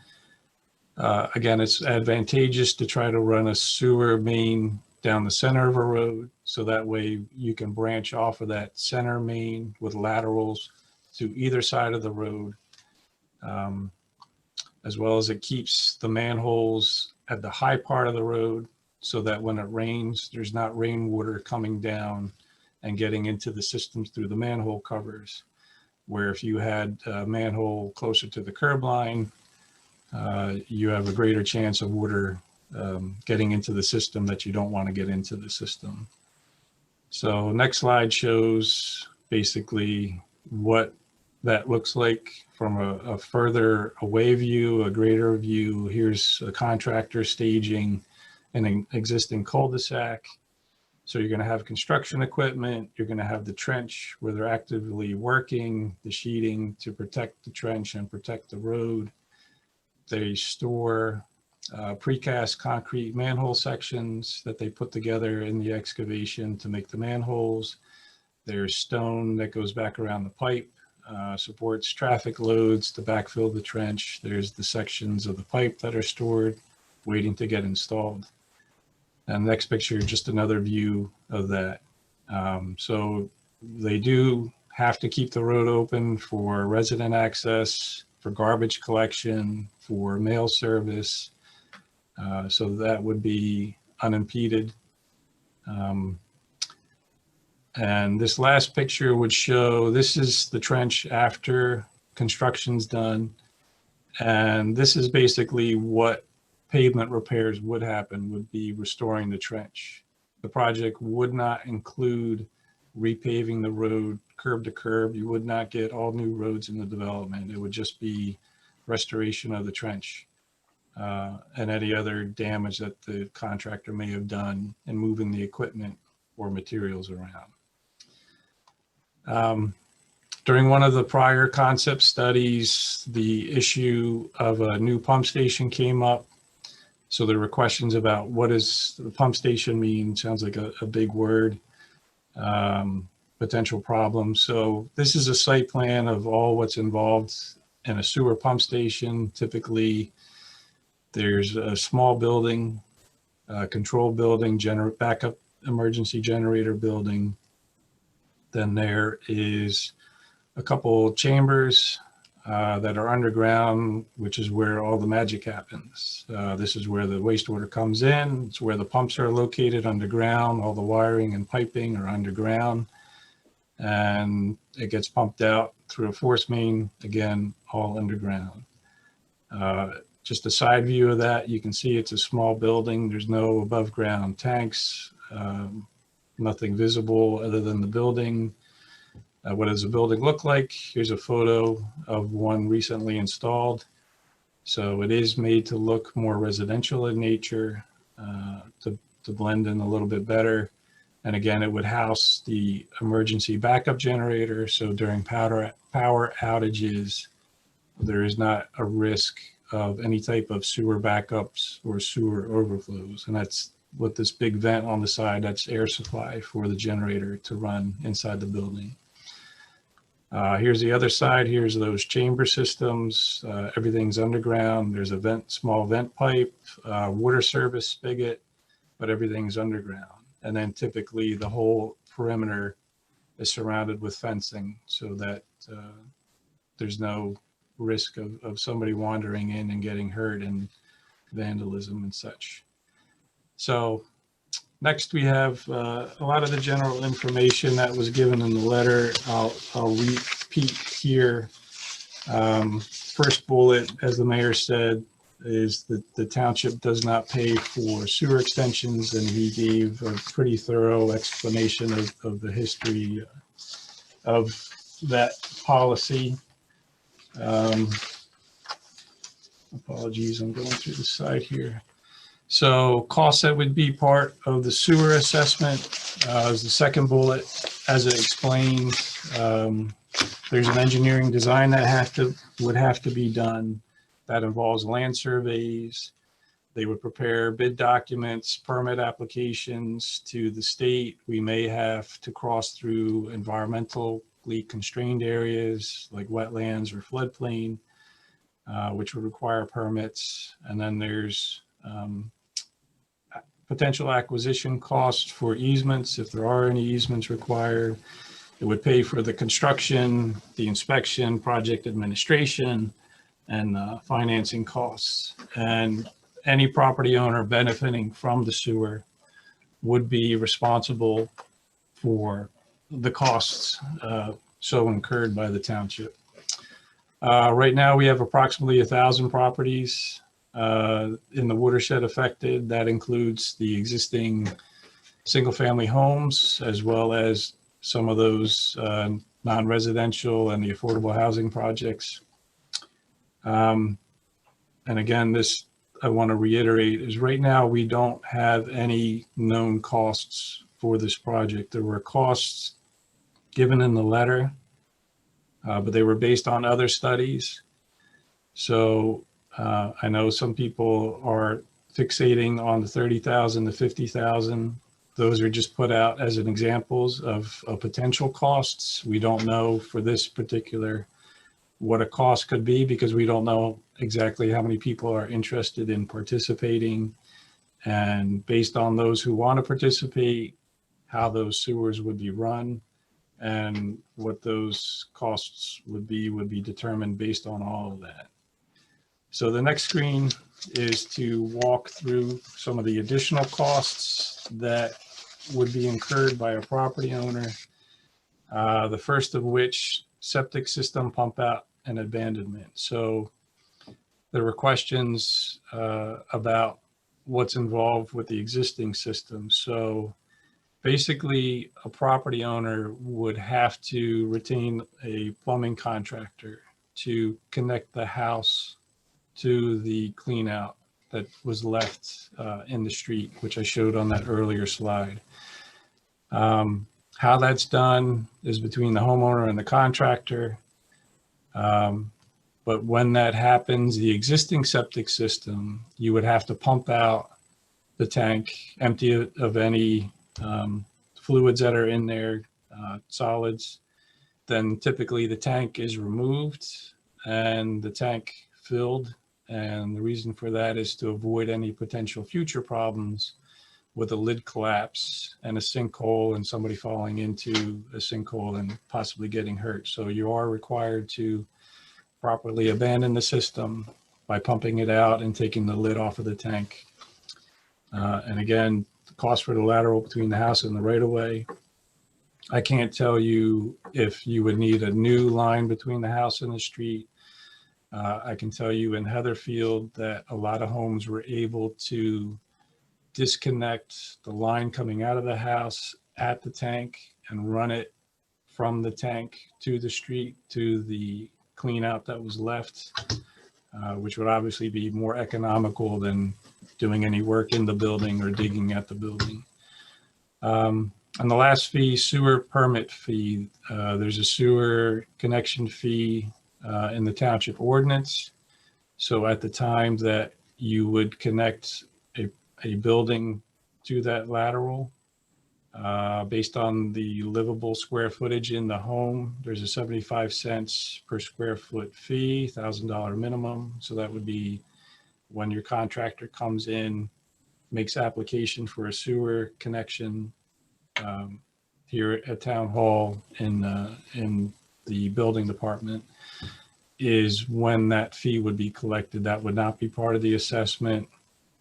again, it's advantageous to try to run a sewer main down the center of a road. So that way you can branch off of that center main with laterals to either side of the road, as well as it keeps the manholes at the high part of the road so that when it rains, there's not rainwater coming down and getting into the systems through the manhole covers. Where if you had a manhole closer to the curb line, you have a greater chance of water getting into the system that you don't want to get into the system. So next slide shows basically what that looks like from a further away view, a greater view. Here's a contractor staging an existing cul-de-sac. So you're going to have construction equipment, you're going to have the trench where they're actively working, the sheeting to protect the trench and protect the road. They store precast concrete manhole sections that they put together in the excavation to make the manholes. There's stone that goes back around the pipe, supports traffic loads to backfill the trench. There's the sections of the pipe that are stored, waiting to get installed. And the next picture, just another view of that. So they do have to keep the road open for resident access, for garbage collection, for mail service. So that would be unimpeded. And this last picture would show, this is the trench after construction's done. And this is basically what pavement repairs would happen, would be restoring the trench. The project would not include repaving the road curb to curb. You would not get all new roads in the development. It would just be restoration of the trench and any other damage that the contractor may have done in moving the equipment or materials around. During one of the prior concept studies, the issue of a new pump station came up. So there were questions about what does the pump station mean? Sounds like a big word, potential problems. So this is a site plan of all what's involved in a sewer pump station. Typically, there's a small building, control building, backup emergency generator building. Then there is a couple chambers that are underground, which is where all the magic happens. This is where the wastewater comes in. It's where the pumps are located underground. All the wiring and piping are underground. And it gets pumped out through a force main, again, all underground. Just a side view of that, you can see it's a small building. There's no above ground tanks, nothing visible other than the building. What does the building look like? Here's a photo of one recently installed. So it is made to look more residential in nature, to blend in a little bit better. And again, it would house the emergency backup generator. So during power outages, there is not a risk of any type of sewer backups or sewer overflows. And that's what this big vent on the side, that's air supply for the generator to run inside the building. Here's the other side. Here's those chamber systems. Everything's underground. There's a small vent pipe, water service spigot, but everything's underground. And then typically the whole perimeter is surrounded with fencing so that there's no risk of somebody wandering in and getting hurt and vandalism and such. So next we have a lot of the general information that was given in the letter. I'll repeat here. First bullet, as the mayor said, is that the township does not pay for sewer extensions, and he gave a pretty thorough explanation of the history of that policy. Apologies, I'm going through the side here. So costs that would be part of the sewer assessment is the second bullet. As it explains, there's an engineering design that would have to be done. That involves land surveys. They would prepare bid documents, permit applications to the state. We may have to cross through environmentally constrained areas like wetlands or floodplain, which would require permits. And then there's potential acquisition costs for easements, if there are any easements required. It would pay for the construction, the inspection, project administration, and financing costs. And any property owner benefiting from the sewer would be responsible for the costs so incurred by the township. Right now we have approximately 1,000 properties in the watershed affected. That includes the existing single-family homes, as well as some of those non-residential and the affordable housing projects. And again, this I want to reiterate is right now we don't have any known costs for this project. There were costs given in the letter, but they were based on other studies. So I know some people are fixating on the 30,000 to 50,000. Those are just put out as an examples of potential costs. We don't know for this particular what a cost could be because we don't know exactly how many people are interested in participating. And based on those who want to participate, how those sewers would be run and what those costs would be determined based on all of that. So the next screen is to walk through some of the additional costs that would be incurred by a property owner. The first of which, septic system pump out and abandonment. So there were questions about what's involved with the existing system. So basically a property owner would have to retain a plumbing contractor to connect the house to the clean out that was left in the street, which I showed on that earlier slide. How that's done is between the homeowner and the contractor. But when that happens, the existing septic system, you would have to pump out the tank, empty it of any fluids that are in there, solids. Then typically the tank is removed and the tank filled. And the reason for that is to avoid any potential future problems with a lid collapse and a sinkhole and somebody falling into a sinkhole and possibly getting hurt. So you are required to properly abandon the system by pumping it out and taking the lid off of the tank. And again, the cost for the lateral between the house and the right-of-way. I can't tell you if you would need a new line between the house and the street. I can tell you in Heatherfield that a lot of homes were able to disconnect the line coming out of the house at the tank and run it from the tank to the street to the clean out that was left, which would obviously be more economical than doing any work in the building or digging at the building. And the last fee, sewer permit fee. There's a sewer connection fee in the township ordinance. So at the time that you would connect a building to that lateral, Based on the livable square footage in the home, there's a 75 cents per square foot fee, $1,000 minimum. So that would be when your contractor comes in, makes application for a sewer connection here at Town Hall in the building department, is when that fee would be collected. That would not be part of the assessment.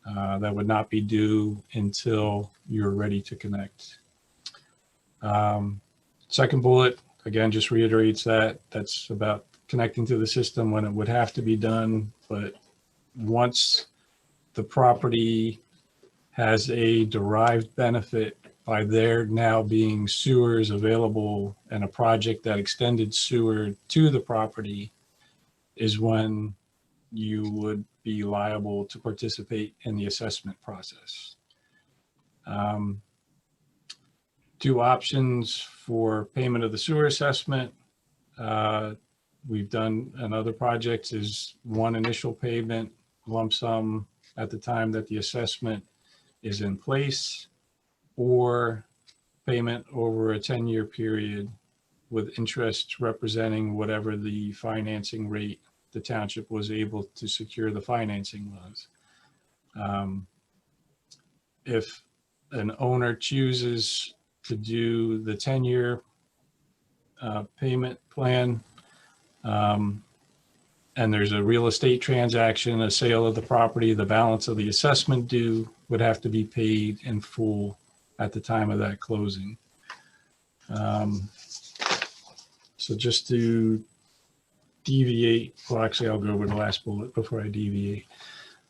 That would not be due until you're ready to connect. Second bullet, again, just reiterates that. That's about connecting to the system when it would have to be done. But once the property has a derived benefit by there now being sewers available and a project that extended sewer to the property, is when you would be liable to participate in the assessment process. Two options for payment of the sewer assessment. We've done in other projects is one initial payment, lump sum at the time that the assessment is in place, or payment over a 10-year period with interest representing whatever the financing rate the township was able to secure the financing was. If an owner chooses to do the 10-year payment plan, and there's a real estate transaction, a sale of the property, the balance of the assessment due would have to be paid in full at the time of that closing. So just to deviate, well, actually, I'll go over the last bullet before I deviate.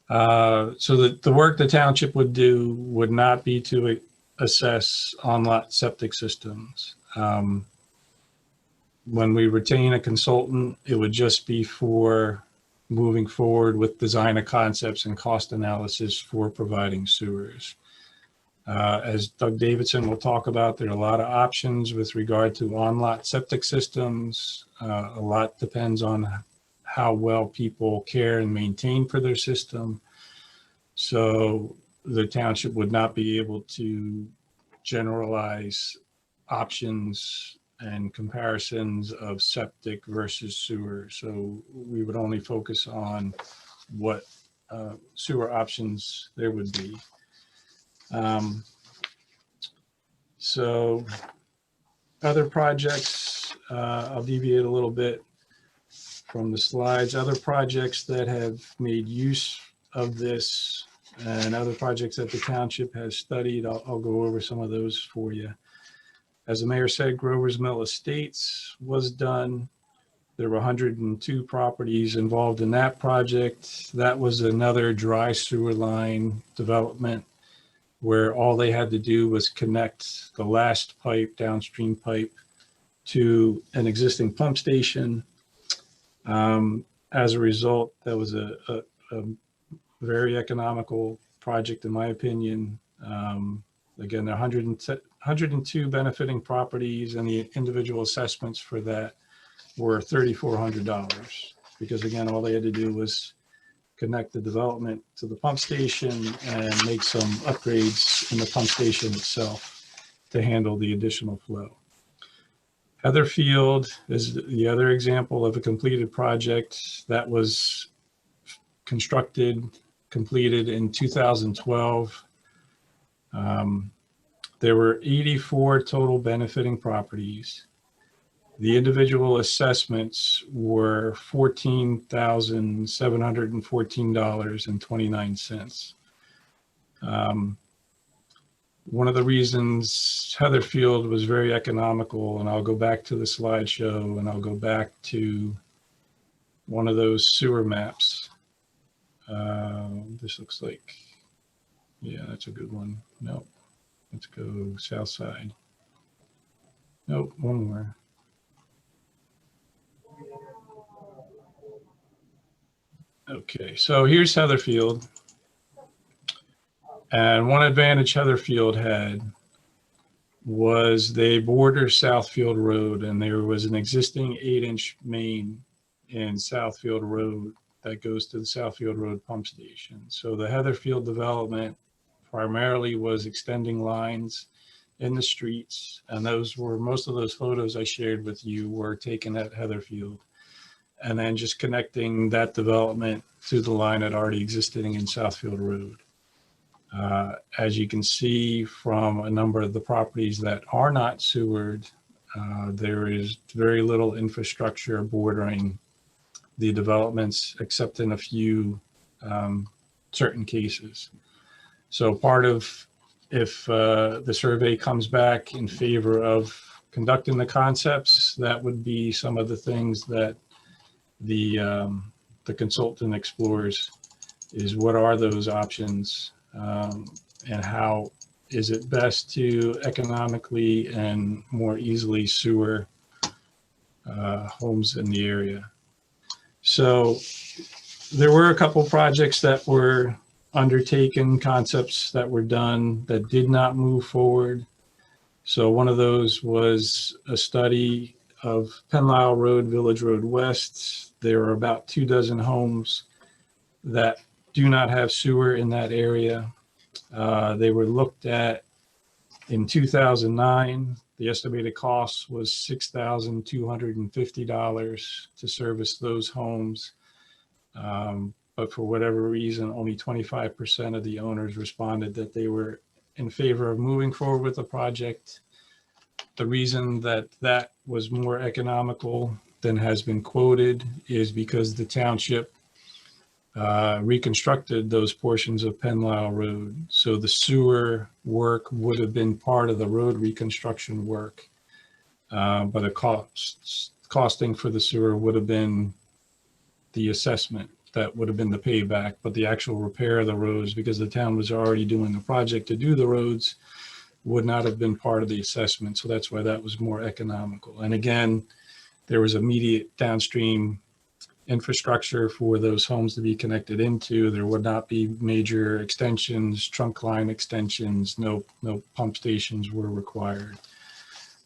So the work the township would do would not be to assess on-lot septic systems. When we retain a consultant, it would just be for moving forward with design of concepts and cost analysis for providing sewers. As Doug Davidson will talk about, there are a lot of options with regard to on-lot septic systems. A lot depends on how well people care and maintain for their system. So the township would not be able to generalize options and comparisons of septic versus sewer. So we would only focus on what sewer options there would be. So other projects, I'll deviate a little bit from the slides. Other projects that have made use of this and other projects that the township has studied, I'll go over some of those for you. As the mayor said, Grover's Mill Estates was done. There were 102 properties involved in that project. That was another dry sewer line development where all they had to do was connect the last pipe, downstream pipe, to an existing pump station. As a result, that was a very economical project, in my opinion. Again, there are 102 benefiting properties, and the individual assessments for that were $3,400, because again, all they had to do was connect the development to the pump station and make some upgrades in the pump station itself to handle the additional flow. Heatherfield is the other example of a completed project that was completed in 2012. There were 84 total benefiting properties. The individual assessments were $14,714.29. One of the reasons Heatherfield was very economical, and I'll go back to the slideshow and I'll go back to one of those sewer maps. This looks like, yeah, that's a good one. Nope. Let's go south side. Nope, one more. Okay, so here's Heatherfield. And one advantage Heatherfield had was they border Southfield Road, and there was an existing 8-inch main in Southfield Road that goes to the Southfield Road pump station. So the Heatherfield development primarily was extending lines in the streets. And most of those photos I shared with you were taken at Heatherfield. And then just connecting that development to the line that already existed in Southfield Road. As you can see from a number of the properties that are not sewered, there is very little infrastructure bordering the developments, except in a few certain cases. So part of, if the survey comes back in favor of conducting the concepts, that would be some of the things that the consultant explores, is what are those options, and how is it best to economically and more easily sewer homes in the area. So there were a couple projects that were undertaken, concepts that were done that did not move forward. So one of those was a study of Penlisle Road, Village Road West. There are about 24 homes that do not have sewer in that area. They were looked at in 2009. The estimated cost was $6,250 to service those homes. But for whatever reason, only 25% of the owners responded that they were in favor of moving forward with the project. The reason that that was more economical than has been quoted is because the township reconstructed those portions of Penlisle Road. So the sewer work would have been part of the road reconstruction work. But the costing for the sewer would have been the assessment. That would have been the payback, but the actual repair of the roads, because the town was already doing the project to do the roads, would not have been part of the assessment. So that's why that was more economical. And again, there was immediate downstream infrastructure for those homes to be connected into. There would not be major extensions, trunk line extensions, no pump stations were required.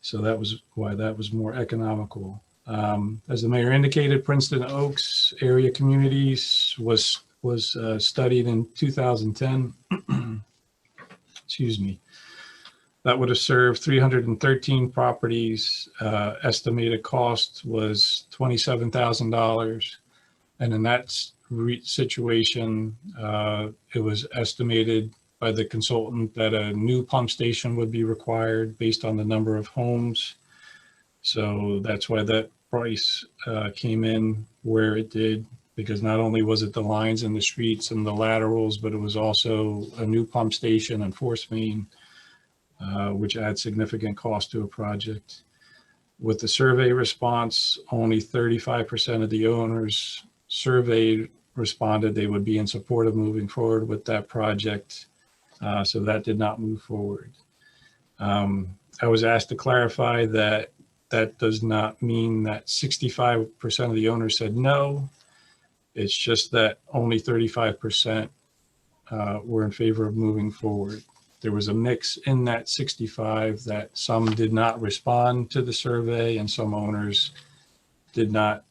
So that was why that was more economical. As the mayor indicated, Princeton Oaks area communities was studied in 2010. Excuse me. That would have served 313 properties. Estimated cost was $27,000. And in that situation, it was estimated by the consultant that a new pump station would be required based on the number of homes. So that's why that price came in where it did, because not only was it the lines in the streets and the laterals, but it was also a new pump station and force main, which adds significant cost to a project. With the survey response, only 35% of the owners surveyed responded they would be in support of moving forward with that project. So that did not move forward. I was asked to clarify that that does not mean that 65% of the owners said no. It's just that only 35% were in favor of moving forward. There was a mix in that 65 that some did not respond to the survey and some owners did not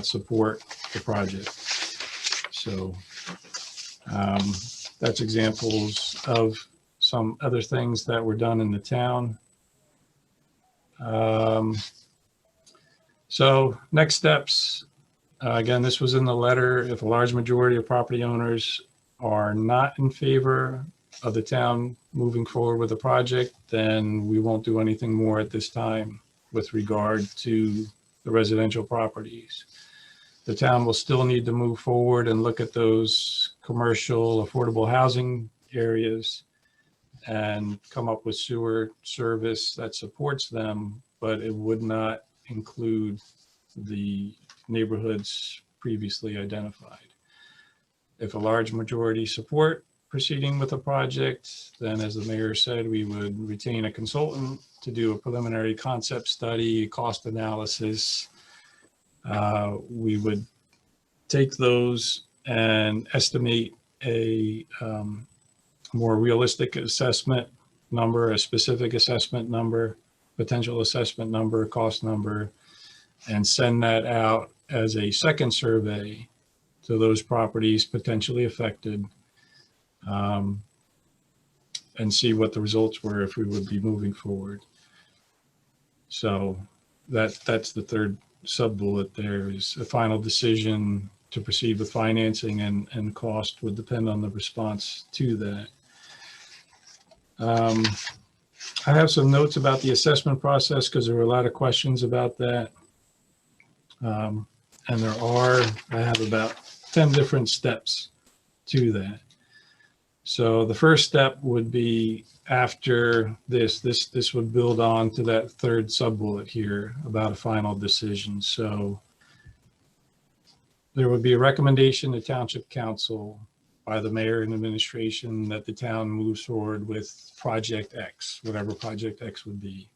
support the project. So that's examples of some other things that were done in the town. So next steps, again, this was in the letter. If a large majority of property owners are not in favor of the town moving forward with the project, then we won't do anything more at this time with regard to the residential properties. The town will still need to move forward and look at those commercial affordable housing areas and come up with sewer service that supports them, but it would not include the neighborhoods previously identified. If a large majority support proceeding with the project, then as the mayor said, we would retain a consultant to do a preliminary concept study, cost analysis. We would take those and estimate a more realistic assessment number, a specific assessment number, potential assessment number, cost number, and send that out as a second survey to those properties potentially affected. and see what the results were if we would be moving forward. So that's the third sub-bullet there, is a final decision to proceed with financing, and cost would depend on the response to that. I have some notes about the assessment process because there were a lot of questions about that. And I have about 10 different steps to that. So the first step would be after this would build on to that third sub-bullet here about a final decision. So there would be a recommendation to Township Council by the mayor and administration that the town moves forward with Project X, whatever Project X would be.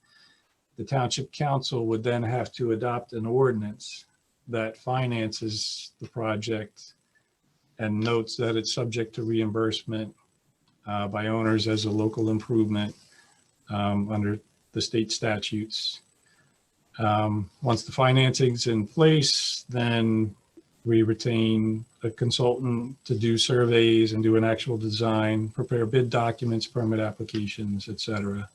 The Township Council would then have to adopt an ordinance that finances the project and notes that it's subject to reimbursement by owners as a local improvement under the state statutes. Once the financing's in place, then we retain a consultant to do surveys and do an actual design, prepare bid documents, permit applications, etc.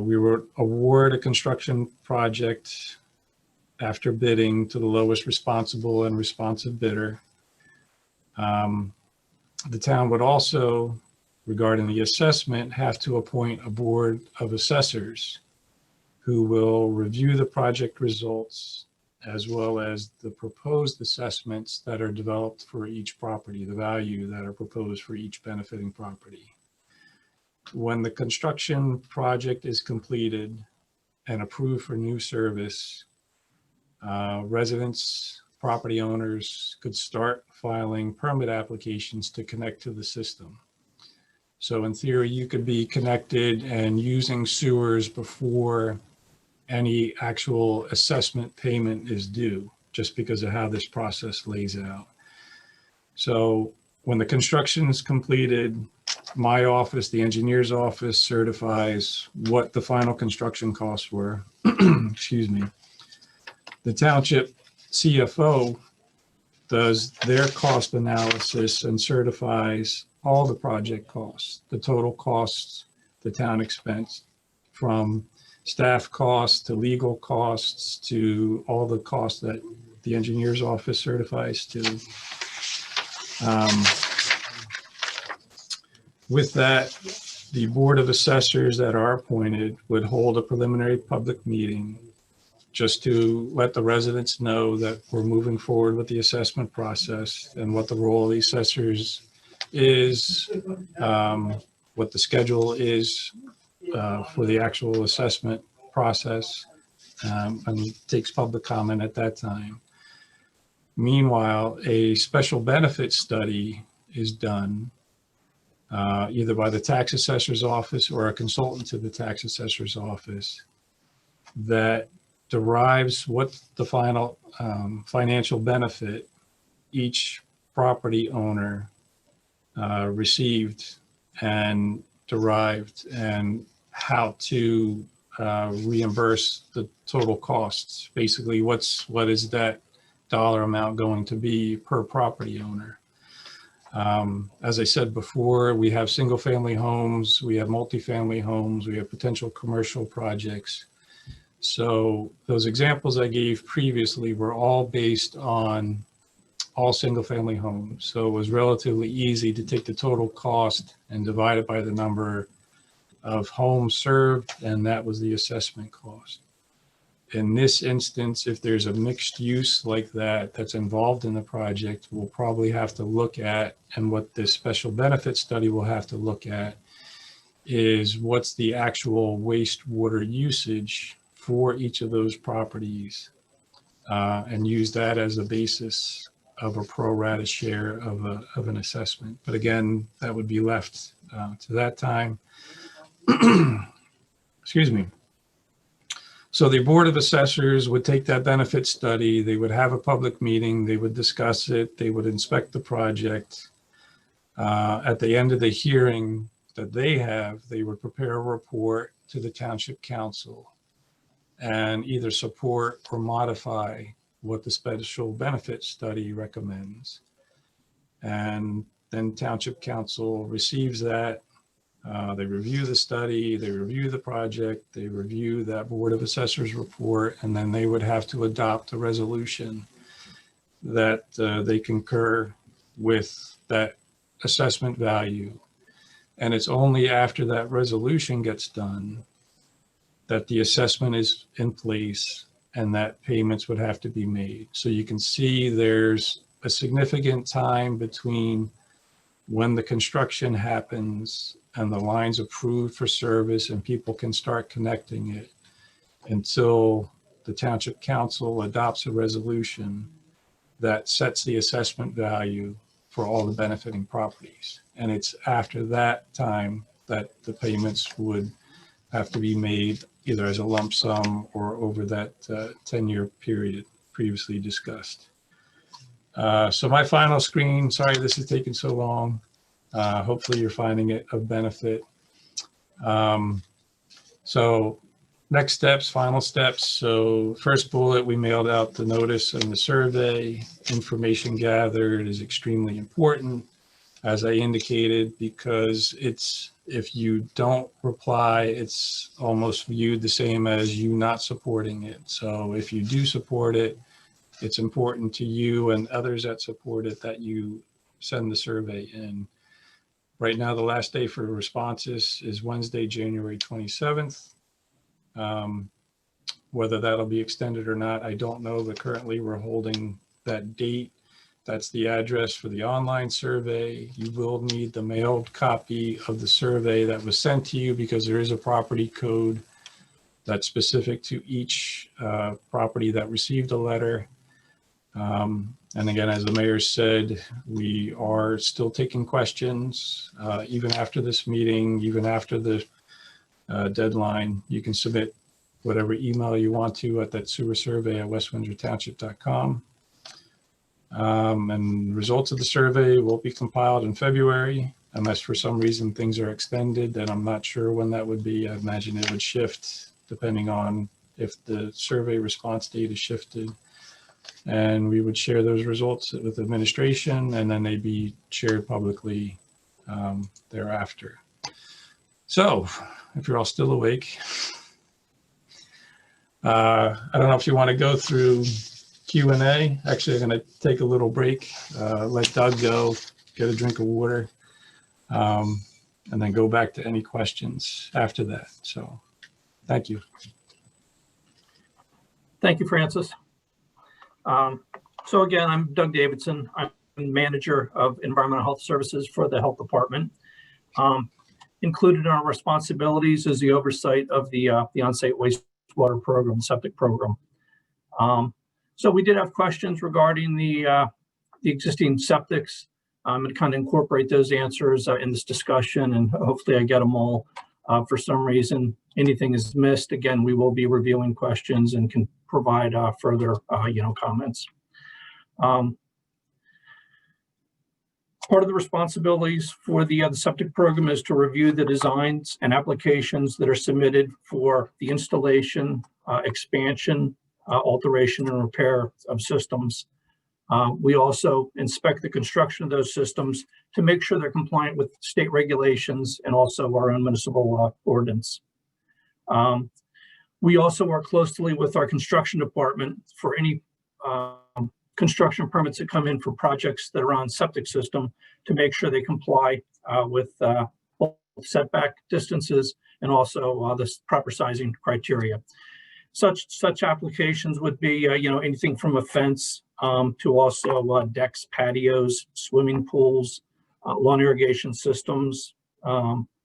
We would award a construction project after bidding to the lowest responsible and responsive bidder. The town would also, regarding the assessment, have to appoint a board of assessors who will review the project results as well as the proposed assessments that are developed for each property, the value that are proposed for each benefiting property. When the construction project is completed and approved for new service, residents, property owners could start filing permit applications to connect to the system. So in theory, you could be connected and using sewers before any actual assessment payment is due, just because of how this process lays out. So when the construction is completed, my office, the engineer's office, certifies what the final construction costs were. Excuse me. The township CFO does their cost analysis and certifies all the project costs, the total costs the town expense, from staff costs to legal costs to all the costs that the engineer's office certifies to. With that, the board of assessors that are appointed would hold a preliminary public meeting just to let the residents know that we're moving forward with the assessment process and what the role of the assessors is, what the schedule is for the actual assessment process, and takes public comment at that time. Meanwhile, a special benefit study is done either by the tax assessor's office or a consultant to the tax assessor's office that derives what the final financial benefit each property owner received and derived, and how to reimburse the total costs. Basically, what is that dollar amount going to be per property owner? As I said before, we have single family homes, we have multifamily homes, we have potential commercial projects. So those examples I gave previously were all based on all single family homes. So it was relatively easy to take the total cost and divide it by the number of homes served, and that was the assessment cost. In this instance, if there's a mixed use like that that's involved in the project, we'll probably have to look at, and what this special benefit study will have to look at, is what's the actual wastewater usage for each of those properties, and use that as a basis of a pro rata share of an assessment. But again, that would be left to that time. Excuse me. So the Board of Assessors would take that benefit study, they would have a public meeting, they would discuss it, they would inspect the project. At the end of the hearing that they have, they would prepare a report to the Township Council and either support or modify what the special benefit study recommends. And then Township Council receives that, They review the study, they review the project, they review that Board of Assessors report, and then they would have to adopt a resolution that they concur with that assessment value. And it's only after that resolution gets done that the assessment is in place and that payments would have to be made. So you can see there's a significant time between when the construction happens and the line's approved for service and people can start connecting it until the Township Council adopts a resolution that sets the assessment value for all the benefiting properties. And it's after that time that the payments would have to be made either as a lump sum or over that 10-year period previously discussed. So my final screen, sorry this is taking so long. Hopefully you're finding it of benefit. So next steps, final steps. So first bullet, we mailed out the notice and the survey. Information gathered is extremely important, as I indicated, because if you don't reply, it's almost viewed the same as you not supporting it. So if you do support it, it's important to you and others that support it that you send the survey in. Right now, the last day for responses is Wednesday, January 27th. Whether that'll be extended or not, I don't know, but currently we're holding that date. That's the address for the online survey. You will need the mailed copy of the survey that was sent to you because there is a property code that's specific to each property that received a letter. And again, as the mayor said, we are still taking questions even after this meeting, even after the deadline. You can submit whatever email you want to at that sewer survey at westwindsortownship.com. And results of the survey will be compiled in February, unless for some reason things are extended, and I'm not sure when that would be. I imagine it would shift depending on if the survey response date is shifted. And we would share those results with administration, and then they'd be shared publicly thereafter. So if you're all still awake, I don't know if you want to go through Q&A. Actually, I'm going to take a little break, let Doug go, get a drink of water, and then go back to any questions after that. So thank you. Thank you, Francis. So again, I'm Doug Davidson. I'm manager of environmental health services for the health department. Included in our responsibilities is the oversight of the on-site wastewater program, septic program. So we did have questions regarding the existing septics, and kind of incorporate those answers in this discussion, and hopefully I get them all. For some reason, anything is missed, again, we will be reviewing questions and can provide further, comments. Part of the responsibilities for the septic program is to review the designs and applications that are submitted for the installation, expansion, alteration, and repair of systems. We also inspect the construction of those systems to make sure they're compliant with state regulations and also our own municipal ordinance. We also work closely with our construction department for any construction permits that come in for projects that are on septic system to make sure they comply with both setback distances and also the proper sizing criteria. Such applications would be, anything from a fence to also decks, patios, swimming pools, lawn irrigation systems,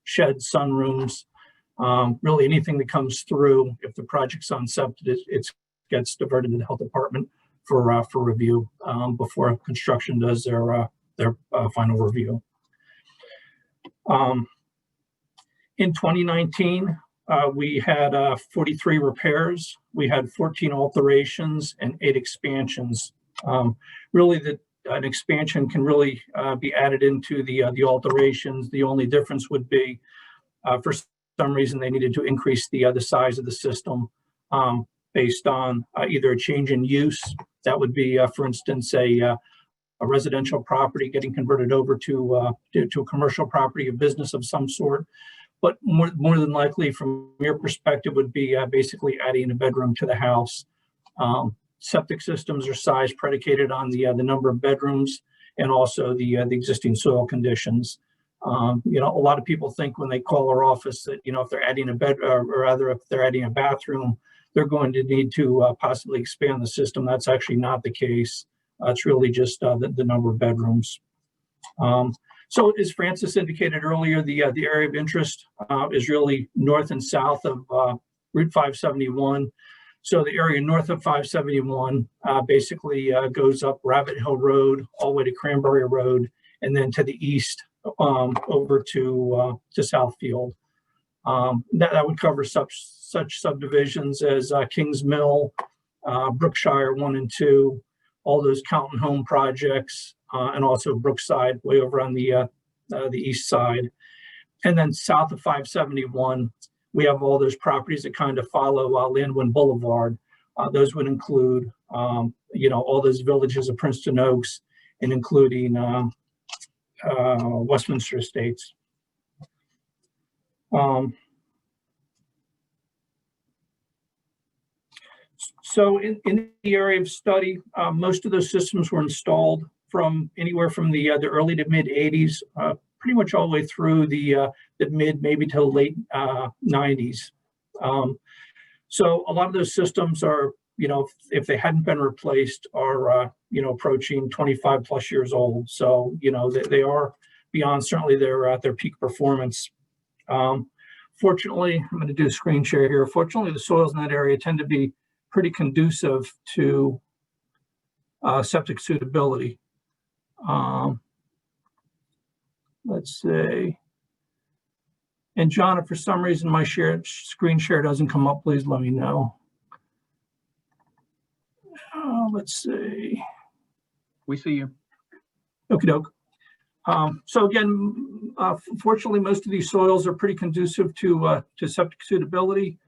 sheds, sunrooms, really anything that comes through. If the project's on septic, it gets diverted to the health department for review before construction does their final review. In 2019, we had 43 repairs. We had 14 alterations and 8 expansions. Really, an expansion can really be added into the alterations. The only difference would be, for some reason, they needed to increase the size of the system based on either a change in use. That would be, for instance, a a residential property getting converted over to a commercial property, a business of some sort. But more than likely, from your perspective, would be basically adding a bedroom to the house. Septic systems are size predicated on the number of bedrooms and also the existing soil conditions. A lot of people think when they call our office that, if they're adding a bed, or rather if they're adding a bathroom, they're going to need to possibly expand the system. That's actually not the case. It's really just the number of bedrooms. So as Francis indicated earlier, the area of interest is really north and south of Route 571. So the area north of 571 basically goes up Rabbit Hill Road all the way to Cranberry Road, and then to the east over to Southfield. That would cover such subdivisions as Kings Mill, Brookshire 1 and 2, all those County Home projects, and also Brookside way over on the east side. And then south of 571, we have all those properties that kind of follow Landwin Boulevard. Those would include, all those villages of Princeton Oaks, and including Westminster Estates. So in the area of study, most of those systems were installed from anywhere from the early to mid 80s, pretty much all the way through the mid, maybe to late 90s. So a lot of those systems are, if they hadn't been replaced, are approaching 25 plus years old. So they are beyond certainly their peak performance. Fortunately, I'm going to do a screen share here. Fortunately, the soils in that area tend to be pretty conducive to septic suitability. Let's see. And John, if for some reason my screen share doesn't come up, please let me know. Let's see. We see you. Okie doke. So again, fortunately, most of these soils are pretty conducive to septic suitability.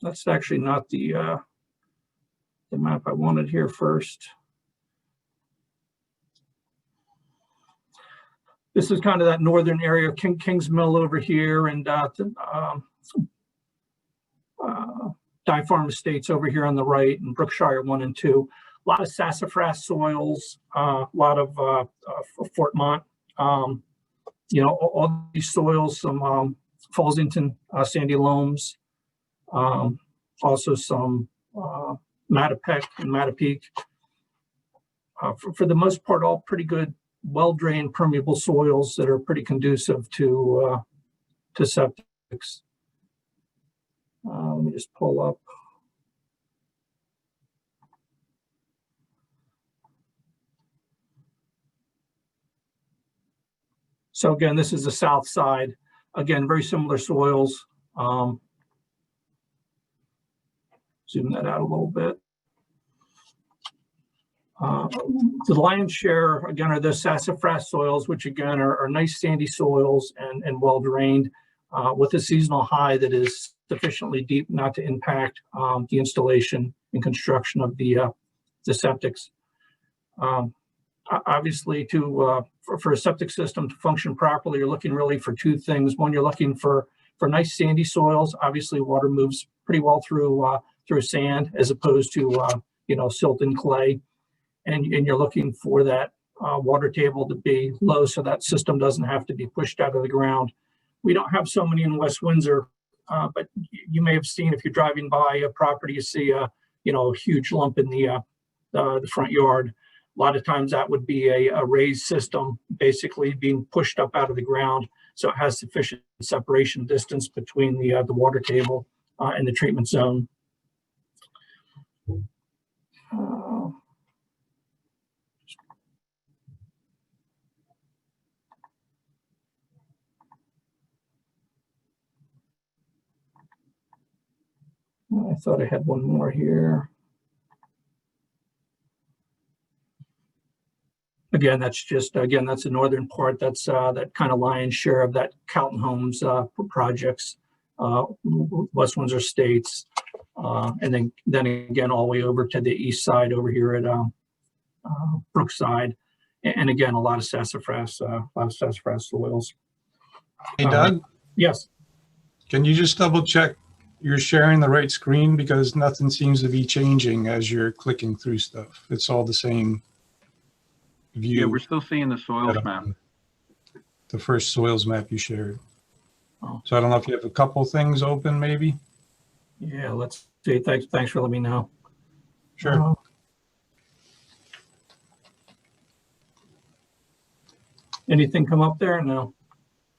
That's actually not the map I wanted here first. This is kind of that northern area of Kings Mill over here, and Dye Farm Estates over here on the right, and Brookshire 1 and 2. A lot of sassafras soils, a lot of Fort Mont. All these soils, some Fallsington sandy loams, also some Mattapeck and Mattapeak. For the most part, all pretty good, well-drained, permeable soils that are pretty conducive to septics. Let me just pull up. So again, this is the south side. Again, very similar soils. Zoom that out a little bit. The lion's share, again, are the sassafras soils, which again are nice sandy soils and well drained, with a seasonal high that is sufficiently deep not to impact the installation and construction of the septics. Obviously, for a septic system to function properly, you're looking really for two things. One, you're looking for nice sandy soils. Obviously, water moves pretty well through sand as opposed to silt and clay, and you're looking for that water table to be low so that system doesn't have to be pushed out of the ground. We don't have so many in West Windsor, but you may have seen, if you're driving by a property, you see a huge lump in the front yard. A lot of times that would be a raised system, basically being pushed up out of the ground, so it has sufficient separation distance between the water table and the treatment zone. I thought I had one more here. Again, that's the northern part. That's that kind of lion's share of that Calton Homes projects, West Windsor Estates, and then again all the way over to the east side over here at Brook side. And again, a lot of sassafras soils. Hey, Doug, Yes. can you just double check you're sharing the right screen, because nothing seems to be changing as you're clicking through stuff. It's all the same view. Yeah, we're still seeing the soils map. The first soils map you shared. Oh. So I don't know if you have a couple things open, maybe. Yeah, let's see. Thanks for letting me know. Sure. Anything come up there? No.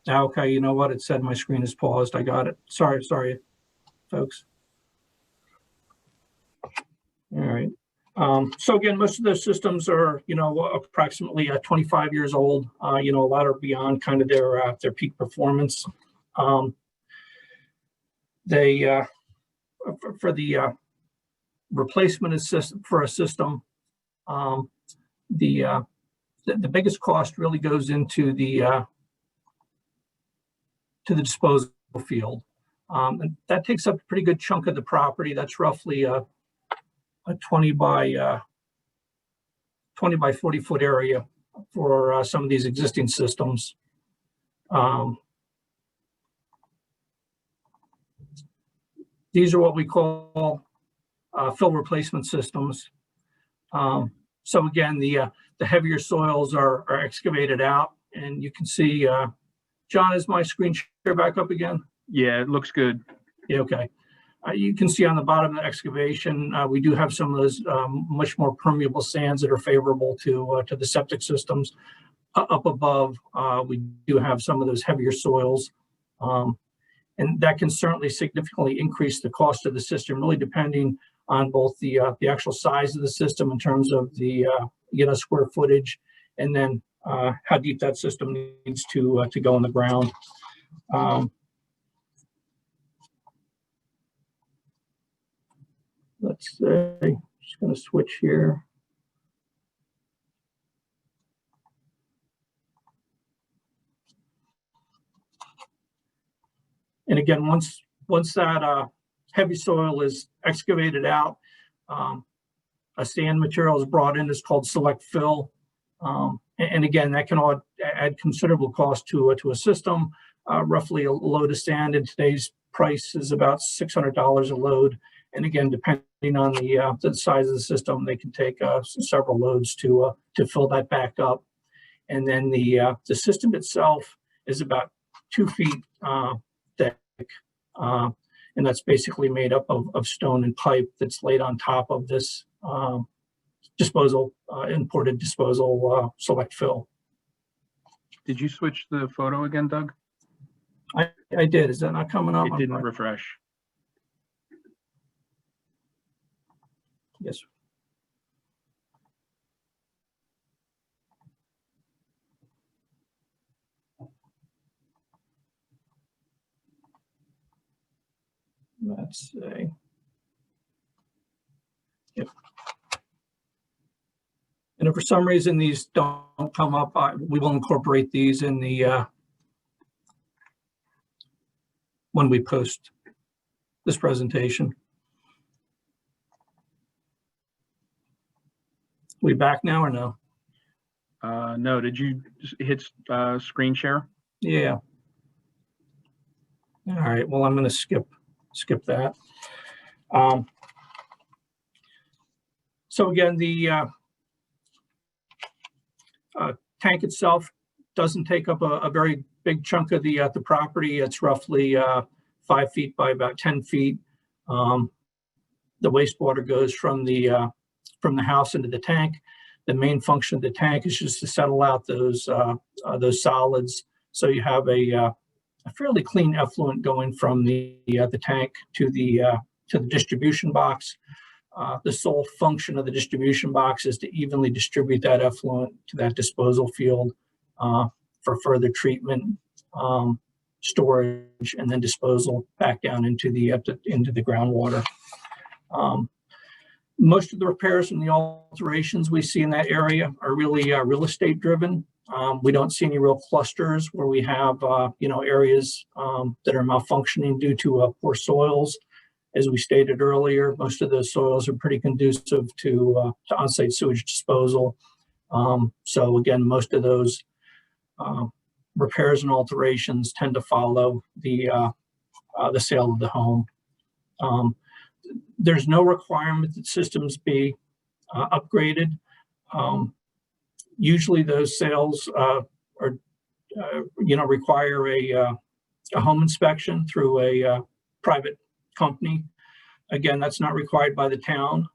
Okay, you know what? It said my screen is paused. I got it. Sorry, folks. All right. So again, most of those systems are, approximately 25 years old. A lot are beyond kind of their peak performance. They for the replacement for a system, the biggest cost really goes into the disposal field. And that takes up a pretty good chunk of the property. That's roughly a 20 by 40 foot area for some of these existing systems. These are what we call fill replacement systems. So again, the heavier soils are excavated out, and you can see, John, is my screen share back up again? Yeah, it looks good. Yeah, okay. You can see on the bottom of the excavation, we do have some of those much more permeable sands that are favorable to the septic systems. Up above, we do have some of those heavier soils. And that can certainly significantly increase the cost of the system, really depending on both the actual size of the system in terms of the square footage, and then how deep that system needs to go in the ground. Let's say, just going to switch here. And again, once that heavy soil is excavated out, a sand material is brought in. It's called select fill. And again, that can add considerable cost to a system. Roughly a load of sand in today's price is about $600 a load. And again, depending on the size of the system, they can take several loads to fill that back up. And then the system itself is about 2 feet thick, and that's basically made up of stone and pipe that's laid on top of this imported disposal select fill. Did you switch the photo again, Doug? I did. Is that not coming up? It didn't refresh. Yes. Let's say. Yep. And if for some reason these don't come up, we will incorporate these in the when we post this presentation. We back now or no? No, did you hit screen share? Yeah. All right, well, I'm going to skip that. So again, the tank itself doesn't take up a very big chunk of the property. It's roughly 5 feet by about 10 feet. The wastewater goes from the house into the tank. The main function of the tank is just to settle out those solids. So you have a fairly clean effluent going from the tank to the distribution box. The sole function of the distribution box is to evenly distribute that effluent to that disposal field for further treatment, storage, and then disposal back down into the groundwater. Most of the repairs and the alterations we see in that area are really real estate driven. We don't see any real clusters where we have areas that are malfunctioning due to poor soils. As we stated earlier, most of those soils are pretty conducive to on-site sewage disposal. So again, most of those repairs and alterations tend to follow the sale of the home. There's no requirement that systems be upgraded. Usually those sales require a home inspection through a private company. Again, that's not required by the town.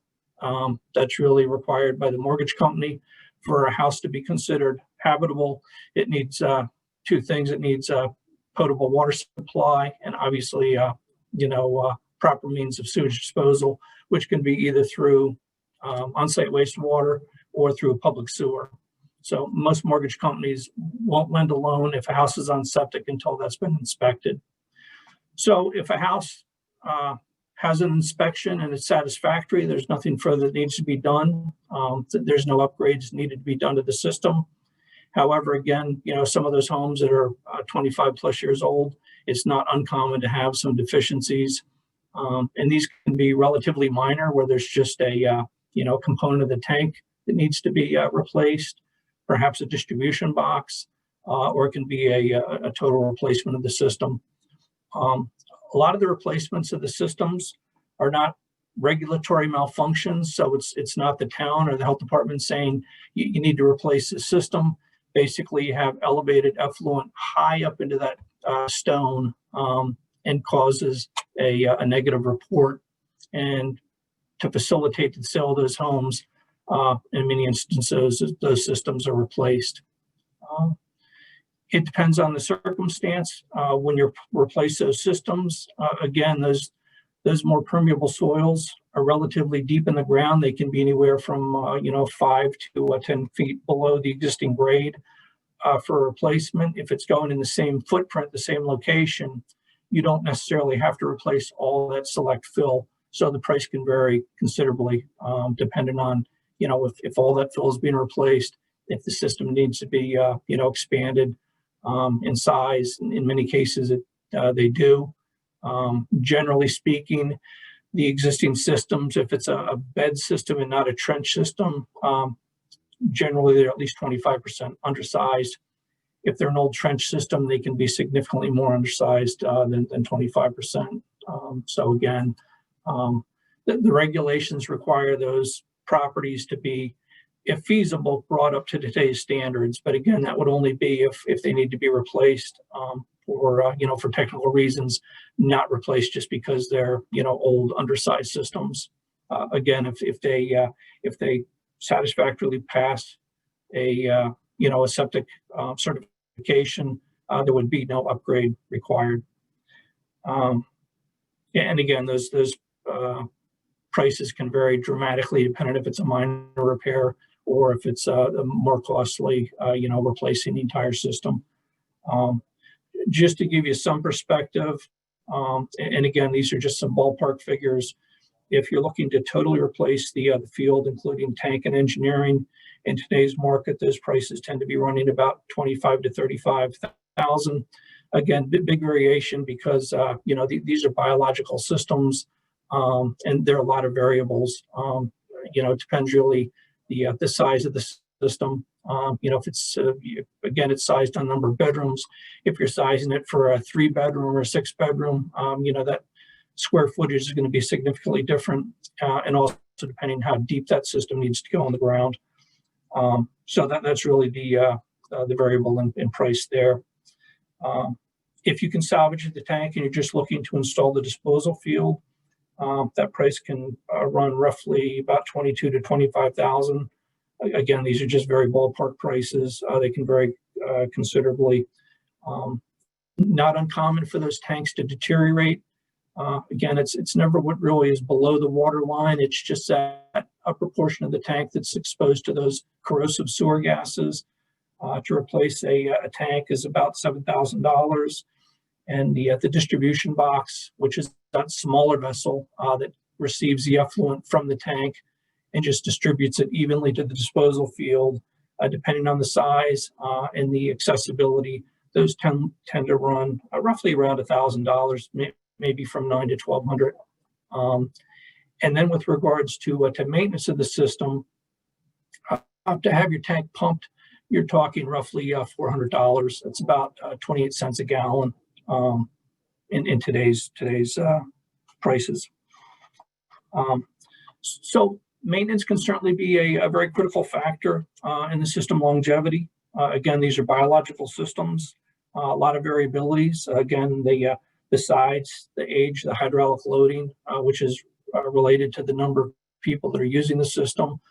That's really required by the mortgage company. For a house to be considered habitable, it needs two things. It needs potable water supply and obviously, proper means of sewage disposal, which can be either through on-site wastewater or through a public sewer. So most mortgage companies won't lend a loan if a house is on septic until that's been inspected. So if a house has an inspection and it's satisfactory, there's nothing further that needs to be done. There's no upgrades needed to be done to the system. However, again, some of those homes that are 25 plus years old, it's not uncommon to have some deficiencies. And these can be relatively minor, where there's just a component of the tank that needs to be replaced, perhaps a distribution box, or it can be a total replacement of the system. A lot of the replacements of the systems are not regulatory malfunctions, so it's not the town or the health department saying you need to replace the system. Basically, you have elevated effluent high up into that stone and causes a negative report. And to facilitate the sale of those homes, in many instances, those systems are replaced. It depends on the circumstance. When you replace those systems, again, those more permeable soils are relatively deep in the ground. They can be anywhere from 5 to 10 feet below the existing grade for a replacement. If it's going in the same footprint, the same location, you don't necessarily have to replace all that select fill. So the price can vary considerably depending on if all that fill is being replaced, if the system needs to be expanded in size. In many cases, they do. Generally speaking, the existing systems, if it's a bed system and not a trench system, generally they're at least 25% undersized. If they're an old trench system, they can be significantly more undersized than 25%. So again, the regulations require those properties to be, if feasible, brought up to today's standards. But again, that would only be if they need to be replaced for technical reasons, not replaced just because they're old undersized systems. Again, if they satisfactorily pass a septic certification, there would be no upgrade required. And again, those prices can vary dramatically depending if it's a minor repair or if it's a more costly, replacing the entire system. Just to give you some perspective, and again, these are just some ballpark figures. If you're looking to totally replace the field, including tank and engineering, in today's market, those prices tend to be running about 25 to 35,000. Again, big variation because these are biological systems, and there are a lot of variables. It depends really the size of the system. If it's again, it's sized on number of bedrooms. If you're sizing it for a 3-bedroom or 6-bedroom, that square footage is going to be significantly different, and also depending how deep that system needs to go on the ground. So that's really the variable in price there. If you can salvage the tank and you're just looking to install the disposal field, that price can run roughly about 22 to 25,000. Again, these are just very ballpark prices. They can vary considerably. Not uncommon for those tanks to deteriorate. Again, it's never what really is below the water line. It's just that upper portion of the tank that's exposed to those corrosive sewer gases. To replace a tank is about $7,000. And the distribution box, which is that smaller vessel that receives the effluent from the tank and just distributes it evenly to the disposal field, depending on the size and the accessibility, those tend to run roughly around $1,000, maybe from $900 to $1,200 And then with regards to maintenance of the system, to have your tank pumped, you're talking roughly $400. That's about 28 cents a gallon in today's prices. So maintenance can certainly be a very critical factor in the system longevity. Again, these are biological systems, a lot of variabilities. Again, the size, the age, the hydraulic loading, which is related to the number of people that are using the system.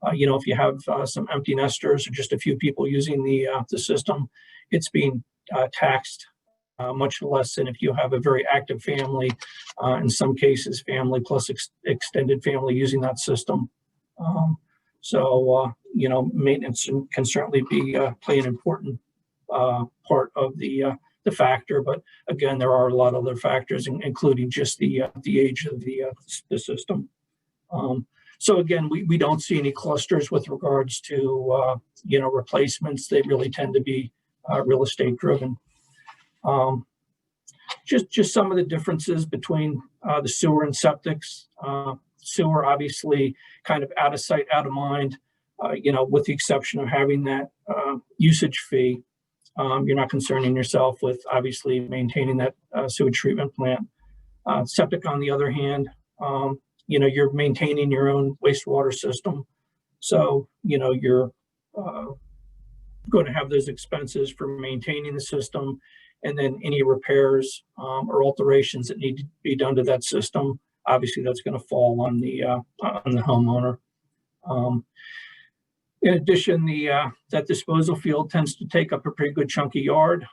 If you have some empty nesters or just a few people using the system, it's being taxed much less than if you have a very active family, in some cases family plus extended family using that system. Maintenance can certainly play an important part of the factor, but again, there are a lot of other factors, including just the age of the system. So again, we don't see any clusters with regards to replacements. They really tend to be real estate driven. Just some of the differences between the sewer and septics. Sewer, obviously, kind of out of sight, out of mind. With the exception of having that usage fee, you're not concerning yourself with obviously maintaining that sewage treatment plant. Septic, on the other hand, you're maintaining your own wastewater system. So, you're going to have those expenses for maintaining the system, and then any repairs or alterations that need to be done to that system, obviously that's going to fall on the homeowner. In addition, that disposal field tends to take up a pretty good chunk of yard.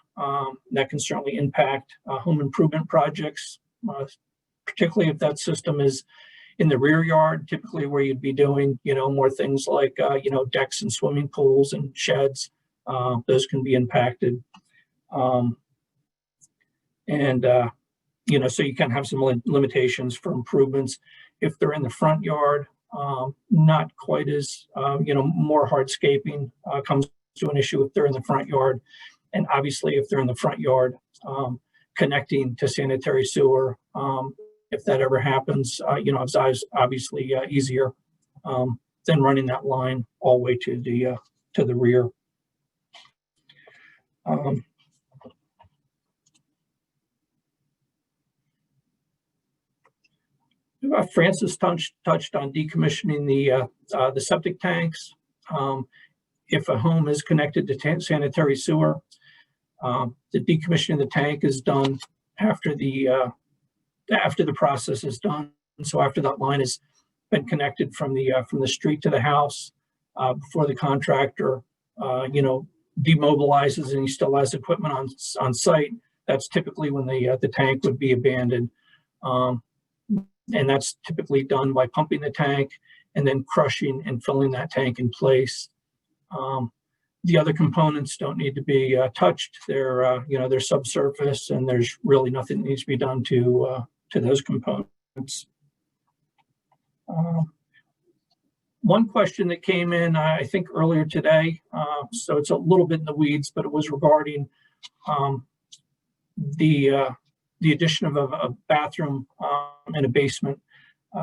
That can certainly impact home improvement projects, particularly if that system is in the rear yard, typically where you'd be doing, more things like, decks and swimming pools and sheds. Those can be impacted. So you can have some limitations for improvements. If they're in the front yard, not quite as, more hardscaping comes to an issue if they're in the front yard. And obviously, if they're in the front yard, connecting to sanitary sewer, if that ever happens, it's obviously easier than running that line all the way to the rear. Francis touched on decommissioning the septic tanks. If a home is connected to sanitary sewer, the decommissioning of the tank is done after the process is done. So after that line has been connected from the street to the house, before the contractor demobilizes and he still has equipment on site, that's typically when the tank would be abandoned. And that's typically done by pumping the tank and then crushing and filling that tank in place. The other components don't need to be touched. They're subsurface, and there's really nothing that needs to be done to those components. One question that came in, I think earlier today, so it's a little bit in the weeds, but it was regarding the addition of a bathroom in a basement.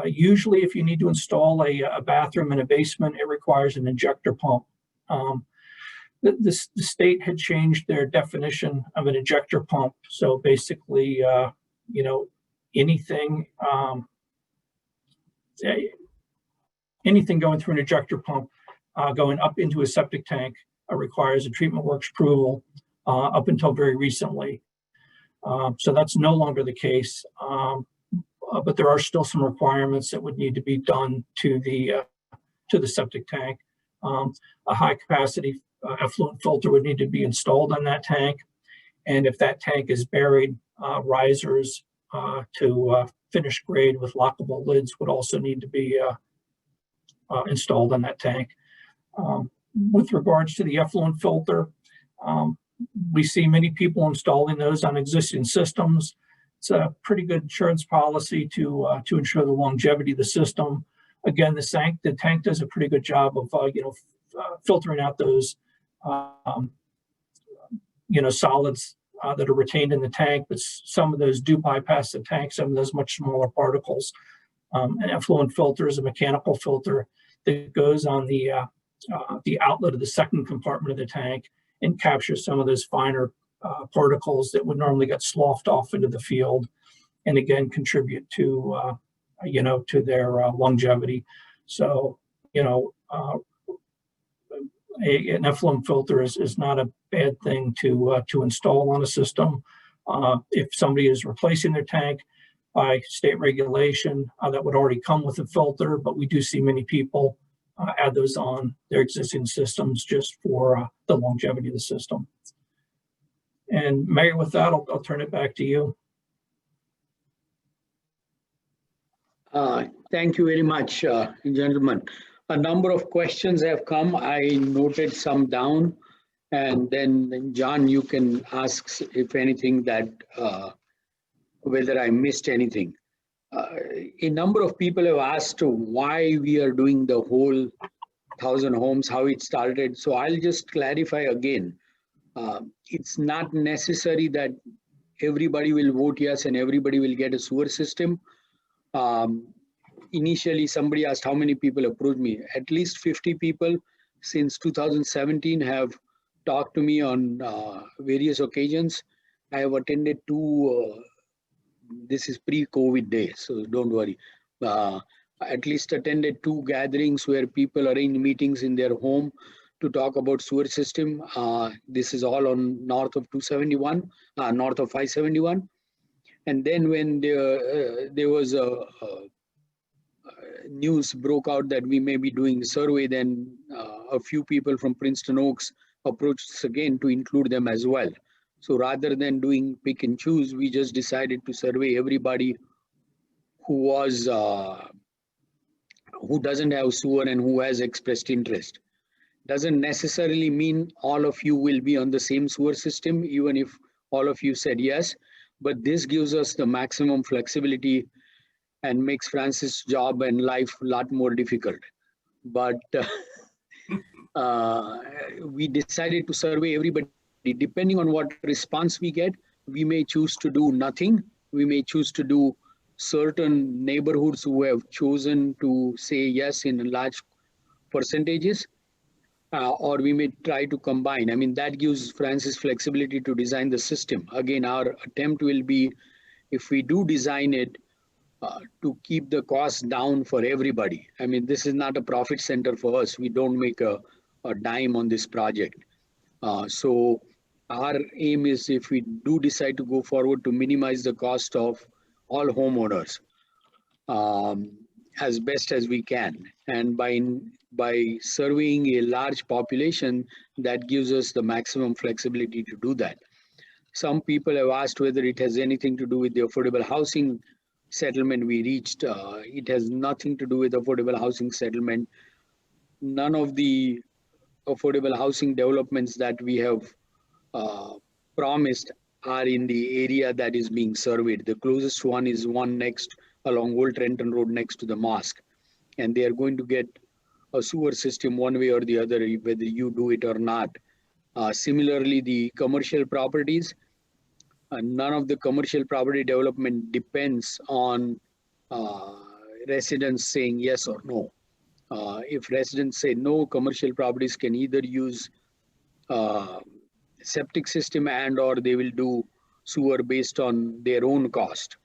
Usually, if you need to install a bathroom in a basement, it requires an injector pump. The state had changed their definition of an injector pump. So basically, anything going through an injector pump going up into a septic tank requires a treatment works approval up until very recently. So that's no longer the case, but there are still some requirements that would need to be done to the septic tank. A high capacity effluent filter would need to be installed on that tank, and if that tank is buried, risers to finished grade with lockable lids would also need to be installed on that tank. With regards to the effluent filter, we see many people installing those on existing systems. It's a pretty good insurance policy to ensure the longevity of the system. Again, the tank does a pretty good job of filtering out those solids that are retained in the tank, but some of those do bypass the tank. Some of those much smaller particles An effluent filter is a mechanical filter that goes on the outlet of the second compartment of the tank and captures some of those finer particles that would normally get sloughed off into the field, and again contribute to to their longevity. So an effluent filter is not a bad thing to install on a system. If somebody is replacing their tank by state regulation, that would already come with a filter, but we do see many people add those on their existing systems just for the longevity of the system. And Mayor, with that, I'll turn it back to you. Thank you very much, gentlemen. A number of questions have come. I noted some down, and then John, you can ask if anything that whether I missed anything. A number of people have asked why we are doing the whole 1,000 homes, how it started. So I'll just clarify again. It's not necessary that everybody will vote yes and everybody will get a sewer system. Initially, somebody asked how many people approached me. At least 50 people since 2017 have talked to me on various occasions. I have attended two, this is pre-COVID days, so don't worry. At least attended two gatherings where people arrange meetings in their home to talk about sewer system. This is all on north of 271, north of 571. And then when there was news broke out that we may be doing a survey, then a few people from Princeton Oaks approached us again to include them as well. So rather than doing pick and choose, we just decided to survey everybody who was who doesn't have sewer and who has expressed interest. Doesn't necessarily mean all of you will be on the same sewer system, even if all of you said yes, but this gives us the maximum flexibility and makes Francis' job and life a lot more difficult. But we decided to survey everybody. Depending on what response we get, we may choose to do nothing. We may choose to do certain neighborhoods who have chosen to say yes in large percentages, or we may try to combine. I mean, that gives Francis flexibility to design the system. Again, our attempt will be, if we do design it, to keep the cost down for everybody. I mean, this is not a profit center for us. We don't make a dime on this project. So our aim is, if we do decide to go forward, to minimize the cost of all homeowners as best as we can. And by surveying a large population, that gives us the maximum flexibility to do that. Some people have asked whether it has anything to do with the affordable housing settlement we reached. It has nothing to do with affordable housing settlement. None of the affordable housing developments that we have promised are in the area that is being surveyed. The closest one is one next along Old Trenton Road next to the mosque. And they are going to get a sewer system one way or the other, whether you do it or not. Similarly, the commercial properties, none of the commercial property development depends on residents saying yes or no. If residents say no, commercial properties can either use septic system and or they will do sewer based on their own cost,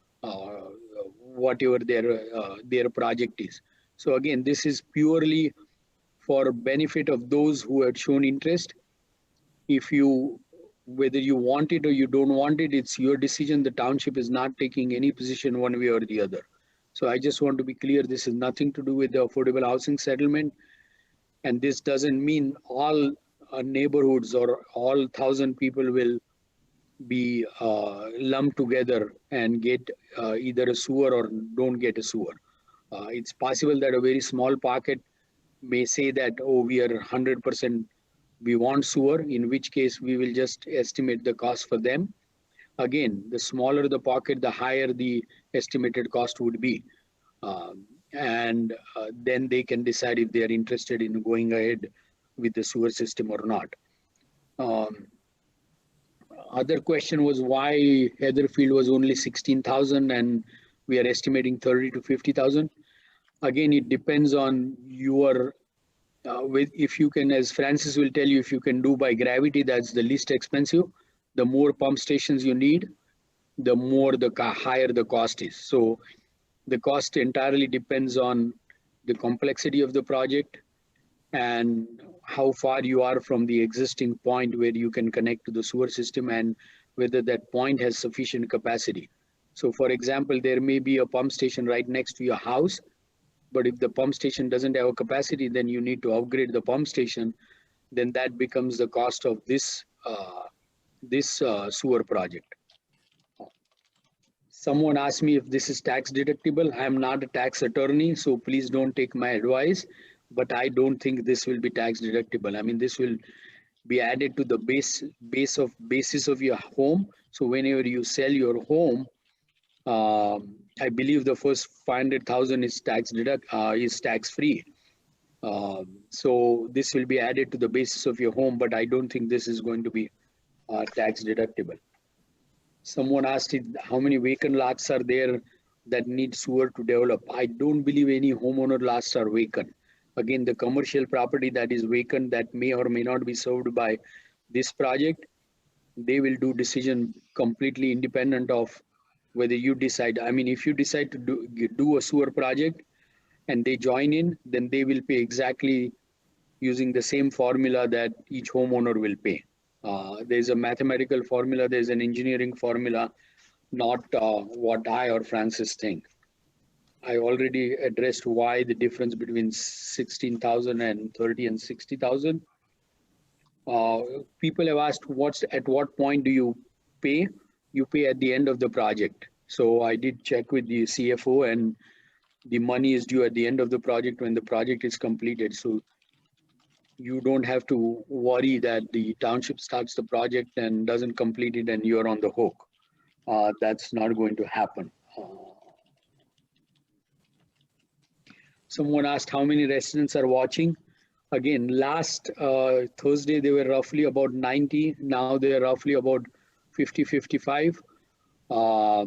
whatever their project is. So again, this is purely for benefit of those who had shown interest. If you, whether you want it or you don't want it, it's your decision. The township is not taking any position one way or the other. So I just want to be clear, this has nothing to do with the affordable housing settlement. And this doesn't mean all neighborhoods or all 1,000 people will be lumped together and get either a sewer or don't get a sewer. It's possible that a very small pocket may say that, oh, we are 100%, we want sewer, in which case we will just estimate the cost for them. Again, the smaller the pocket, the higher the estimated cost would be. And then they can decide if they are interested in going ahead with the sewer system or not. Other question was why Heatherfield was only 16,000 and we are estimating 30 to 50,000. Again, it depends on your, if you can, as Francis will tell you, if you can do by gravity, that's the least expensive. The more pump stations you need, the more higher the cost is. So the cost entirely depends on the complexity of the project and how far you are from the existing point where you can connect to the sewer system and whether that point has sufficient capacity. So for example, there may be a pump station right next to your house, but if the pump station doesn't have a capacity, then you need to upgrade the pump station. Then that becomes the cost of this sewer project. Someone asked me if this is tax deductible. I am not a tax attorney, so please don't take my advice, but I don't think this will be tax deductible. I mean, this will be added to the basis of your home. So whenever you sell your home, I believe the first 500,000 is tax free. So this will be added to the basis of your home, but I don't think this is going to be tax deductible. Someone asked how many vacant lots are there that need sewer to develop. I don't believe any homeowner lots are vacant. Again, the commercial property that is vacant that may or may not be served by this project, they will do decision completely independent of whether you decide. I mean, if you decide to do a sewer project and they join in, then they will pay exactly using the same formula that each homeowner will pay. There's a mathematical formula, there's an engineering formula, not what I or Francis think. I already addressed why the difference between 16,000 and 30 and 60,000. People have asked at what point do you pay? You pay at the end of the project. So I did check with the CFO and the money is due at the end of the project when the project is completed. So you don't have to worry that the township starts the project and doesn't complete it and you're on the hook. That's not going to happen. Someone asked how many residents are watching. Again, last Thursday, they were roughly about 90. Now they're roughly about 50, 55. A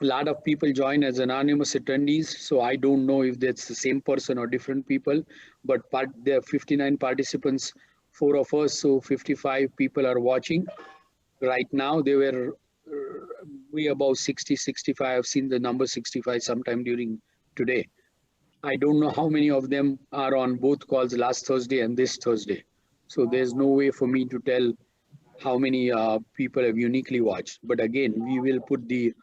lot of people join as anonymous attendees, so I don't know if that's the same person or different people, but there are 59 participants, 4 of us, so 55 people are watching. Right now, they were way above 60, 65. I've seen the number 65 sometime during today. I don't know how many of them are on both calls last Thursday and this Thursday. So there's no way for me to tell how many people have uniquely watched. But again, we will put the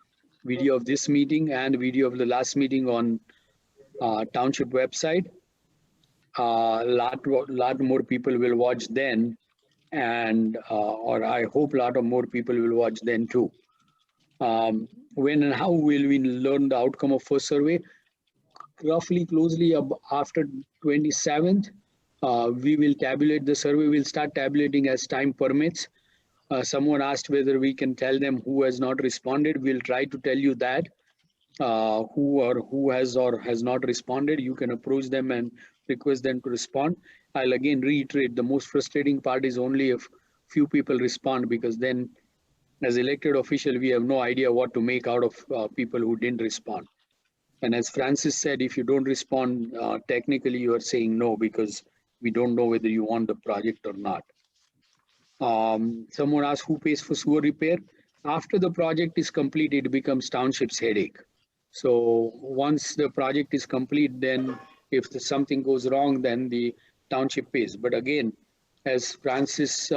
video of this meeting and video of the last meeting on Township website. Lot more people will watch then, and or I hope a lot of more people will watch then too. When and how will we learn the outcome of first survey? Roughly closely after 27th, we will tabulate the survey. We'll start tabulating as time permits. Someone asked whether we can tell them who has not responded. We'll try to tell you that. Who has or has not responded. You can approach them and request them to respond. I'll again reiterate, the most frustrating part is only if few people respond, because then as elected official, we have no idea what to make out of people who didn't respond. And as Francis said, if you don't respond, technically you are saying no, because we don't know whether you want the project or not. Someone asked who pays for sewer repair. After the project is complete, it becomes township's headache. So once the project is complete, then if something goes wrong, then the township pays. But again, as Francis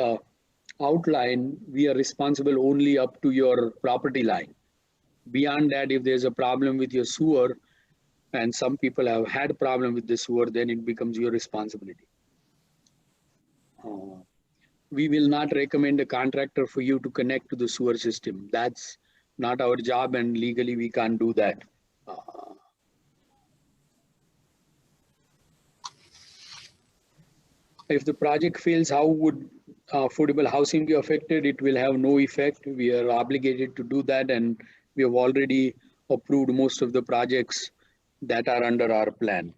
outlined, we are responsible only up to your property line. Beyond that, if there's a problem with your sewer, and some people have had a problem with the sewer, then it becomes your responsibility. We will not recommend a contractor for you to connect to the sewer system. That's not our job, and legally we can't do that. If the project fails, how would affordable housing be affected? It will have no effect. We are obligated to do that, and we have already approved most of the projects that are under our plan.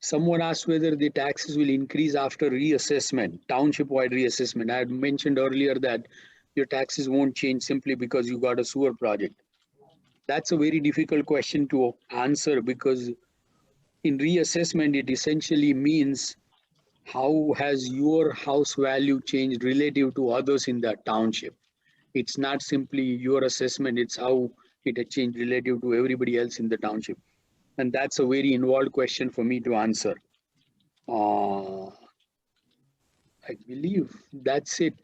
Someone asked whether the taxes will increase after reassessment, township-wide reassessment. I had mentioned earlier that your taxes won't change simply because you got a sewer project. That's a very difficult question to answer, because in reassessment, it essentially means how has your house value changed relative to others in that township. It's not simply your assessment, it's how it has changed relative to everybody else in the township. And that's a very involved question for me to answer. I believe that's it.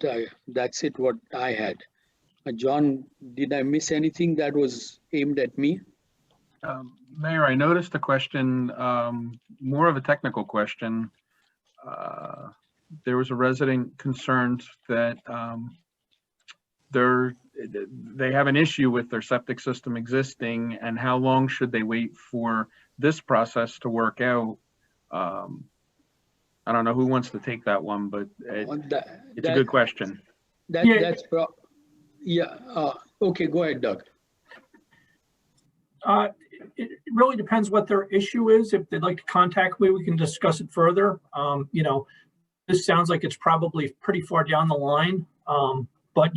That's it what I had. John, did I miss anything that was aimed at me? Mayor, I noticed a question, more of a technical question. There was a resident concerned that they have an issue with their septic system existing, and how long should they wait for this process to work out? I don't know who wants to take that one, but it's a good question. Okay, go ahead, Doug. It really depends what their issue is. If they'd like to contact me, we can discuss it further. This sounds like it's probably pretty far down the line. But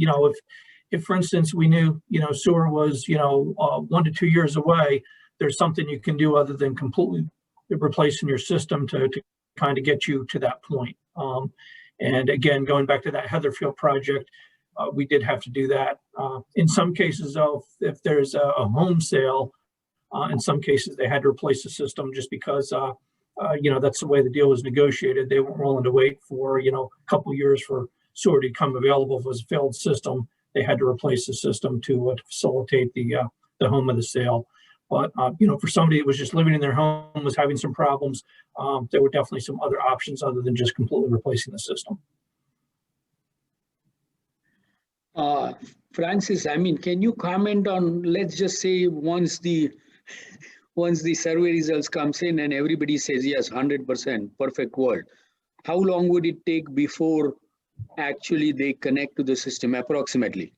if for instance, we knew, sewer was, 1 to 2 years away, there's something you can do other than completely replacing your system to kind of get you to that point. And again, going back to that Heatherfield project, we did have to do that. In some cases, though, if there's a home sale, in some cases they had to replace the system just because, that's the way the deal was negotiated. They weren't willing to wait for, a couple years for sewer to become available. If it was a failed system, they had to replace the system to facilitate the home of the sale. But, for somebody that was just living in their home, was having some problems, there were definitely some other options other than just completely replacing the system. Francis, can you comment on, let's just say once the survey results comes in and everybody says, yes, 100%, perfect world. How long would it take before actually they connect to the system approximately?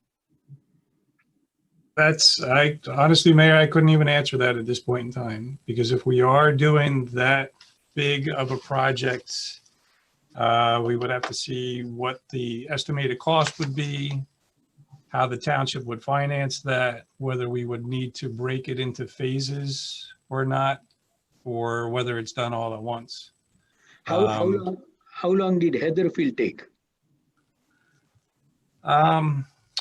Honestly, Mayor, I couldn't even answer that at this point in time, because if we are doing that big of a project, we would have to see what the estimated cost would be, how the township would finance that, whether we would need to break it into phases or not, or whether it's done all at once. How long did Heatherfield take?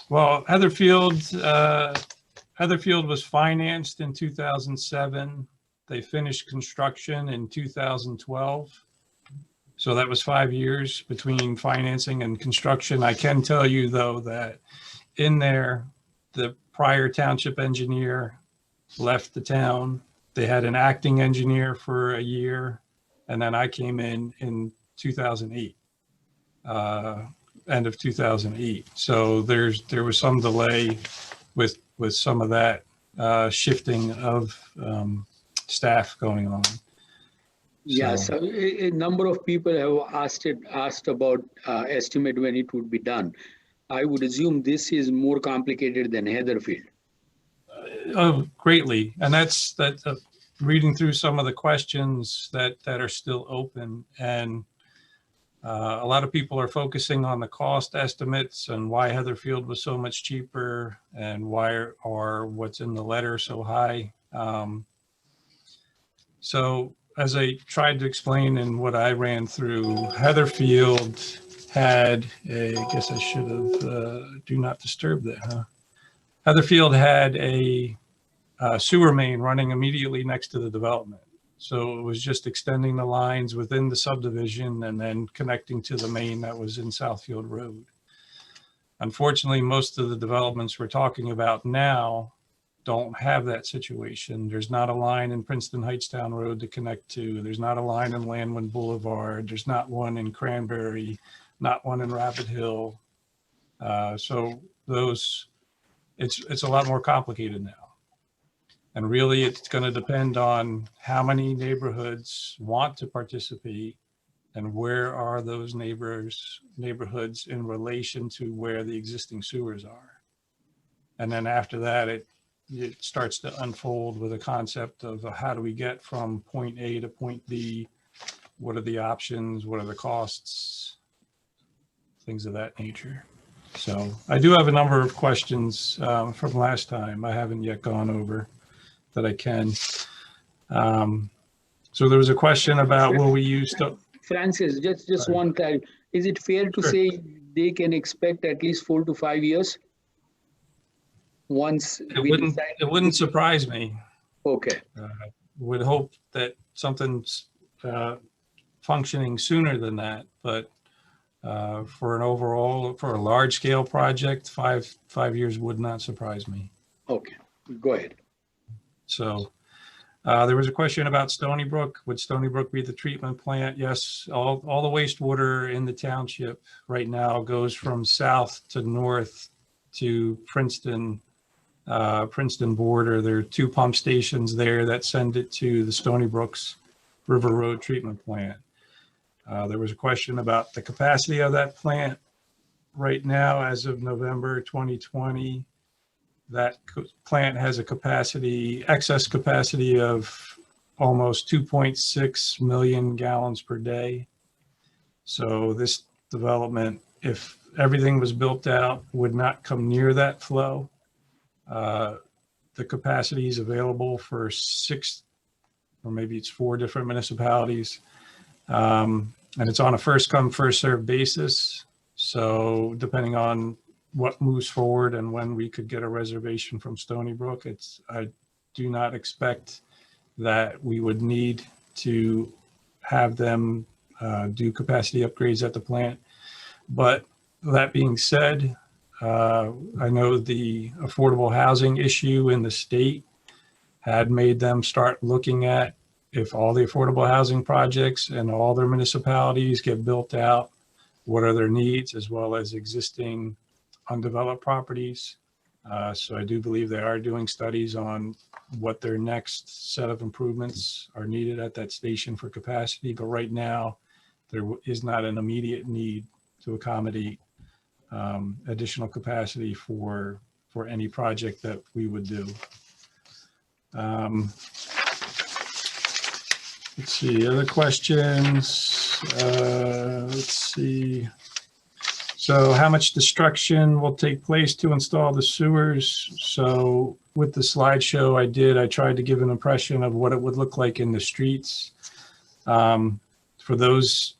Well, Heatherfield was financed in 2007. They finished construction in 2012. So that was 5 years between financing and construction. I can tell you, though, that in there, the prior township engineer left the town. They had an acting engineer for a year, and then I came in 2008. End of 2008. So there was some delay with some of that shifting of staff going on. Yes, so a number of people have asked about estimate when it would be done. I would assume this is more complicated than Heatherfield. Greatly, and that's reading through some of the questions that are still open, and a lot of people are focusing on the cost estimates and why Heatherfield was so much cheaper and why are what's in the letter so high. So as I tried to explain in what I ran through, Heatherfield had I guess I should have do not disturb that, huh? Heatherfield had a sewer main running immediately next to the development. So it was just extending the lines within the subdivision and then connecting to the main that was in Southfield Road. Unfortunately, most of the developments we're talking about now don't have that situation. There's not a line in Princeton Heightstown Road to connect to. There's not a line in Landwin Boulevard. There's not one in Cranberry, not one in Rapid Hill. So it's a lot more complicated now. And really, it's going to depend on how many neighborhoods want to participate and where are those neighborhoods in relation to where the existing sewers are. And then after that, it starts to unfold with a concept of how do we get from point A to point B? What are the options? What are the costs? Things of that nature. So I do have a number of questions from last time I haven't yet gone over that I can. So there was a question about will we use Francis, just Sorry. one clarity. Is it fair to Sure. say they can expect at least 4 to 5 years? Once we decide. it wouldn't surprise me. Okay, Would hope that something's functioning sooner than that, but for a large scale project, five years would not surprise me. okay, go ahead. So there was a question about Stony Brook. Would Stony Brook be the treatment plant? Yes, all the wastewater in the township right now goes from south to north to Princeton border. There are 2 pump stations there that send it to the Stony Brook's River Road treatment plant. There was a question about the capacity of that plant. Right now, as of November 2020, that plant has a excess capacity of almost 2.6 million gallons per day. So this development, if everything was built out, would not come near that flow. The capacity is available for 6, or maybe it's 4 different municipalities. And it's on a first come, first served basis. So depending on what moves forward and when we could get a reservation from Stony Brook, I do not expect that we would need to have them do capacity upgrades at the plant. But that being said, I know the affordable housing issue in the state had made them start looking at if all the affordable housing projects and all their municipalities get built out, what are their needs, as well as existing undeveloped properties. So I do believe they are doing studies on what their next set of improvements are needed at that station for capacity. But right now, there is not an immediate need to accommodate additional capacity for any project that we would do. Let's see, other questions. Let's see. So how much destruction will take place to install the sewers? So with the slideshow I tried to give an impression of what it would look like in the streets. For those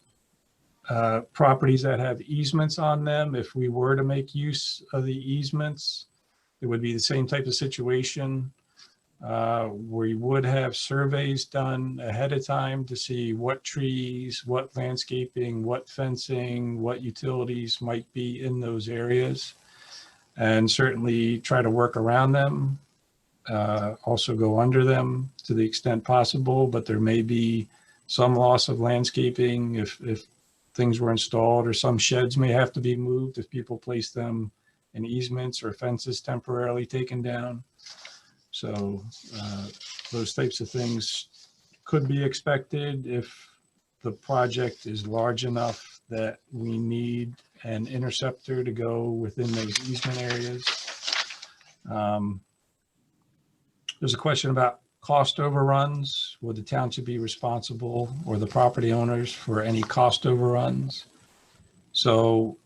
properties that have easements on them, if we were to make use of the easements, it would be the same type of situation. We would have surveys done ahead of time to see what trees, what landscaping, what fencing, what utilities might be in those areas, and certainly try to work around them, also go under them to the extent possible, but there may be some loss of landscaping if things were installed, or some sheds may have to be moved if people place them in easements, or fences temporarily taken down. So those types of things could be expected if the project is large enough that we need an interceptor to go within those easement areas. There's a question about cost overruns. Would the township be responsible, or the property owners, for any cost overruns? So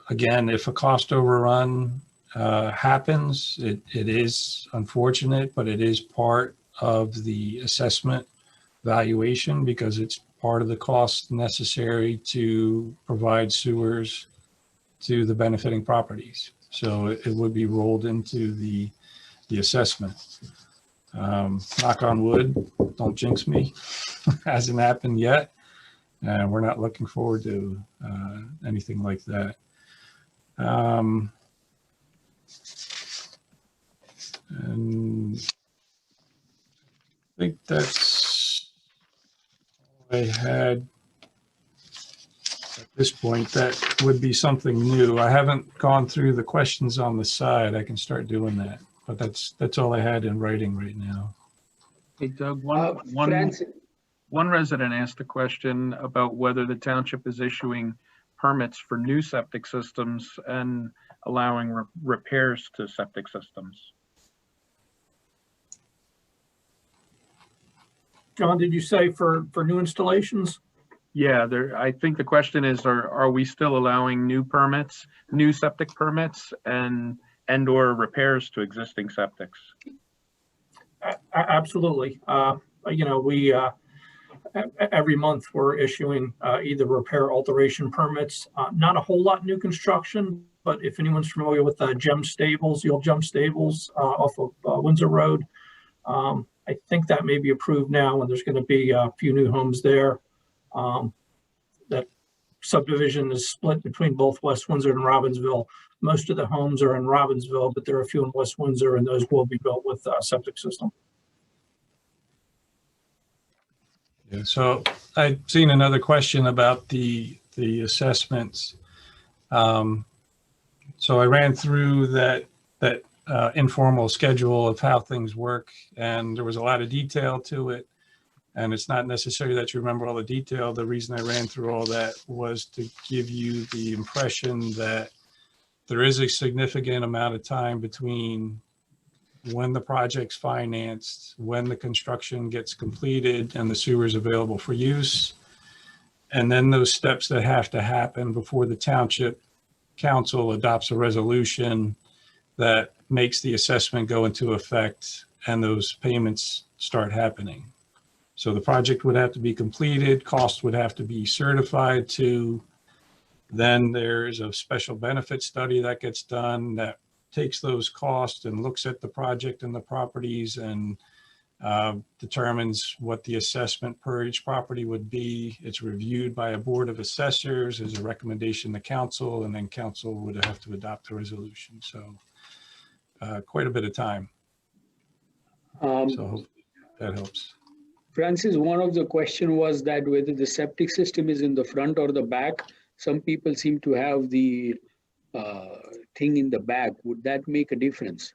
again, if a cost overrun happens, it is unfortunate, but it is part of the assessment valuation, because it's part of the cost necessary to provide sewers to the benefiting properties. So it would be rolled into the assessment. Knock on wood, don't jinx me. Hasn't happened yet, and we're not looking forward to anything like that. And I think that's all I had at this point. That would be something new. I haven't gone through the questions on the side. I can start doing that, but that's all I had in writing right now. Hey, Doug, Francis, one resident asked a question about whether the township is issuing permits for new septic systems and allowing repairs to septic systems. John, did you say for new installations? Yeah, I think the question is, are we still allowing new permits, new septic permits and/or repairs to existing septics? Absolutely. You know, we every month we're issuing either repair alteration permits, not a whole lot new construction, but if anyone's familiar with Gem Stables, the old Gem Stables off of Windsor Road, I think that may be approved now, and there's going to be a few new homes there. That subdivision is split between both West Windsor and Robbinsville. Most of the homes are in Robbinsville, but there are a few in West Windsor, and those will be built with a septic system. Yeah, so I've seen another question about the assessments. So I ran through that informal schedule of how things work, and there was a lot of detail to it. And it's not necessary that you remember all the detail. The reason I ran through all that was to give you the impression that there is a significant amount of time between when the project's financed, when the construction gets completed and the sewer is available for use, and then those steps that have to happen before the township council adopts a resolution that makes the assessment go into effect and those payments start happening. So the project would have to be completed, costs would have to be certified to, then there's a special benefit study that gets done that takes those costs and looks at the project and the properties and determines what the assessment per each property would be. It's reviewed by a board of assessors as a recommendation to council, and then council would have to adopt a resolution. So quite a bit of time. So hopefully that helps. Francis, one of the question was that whether the septic system is in the front or the back. Some people seem to have the thing in the back. Would that make a difference?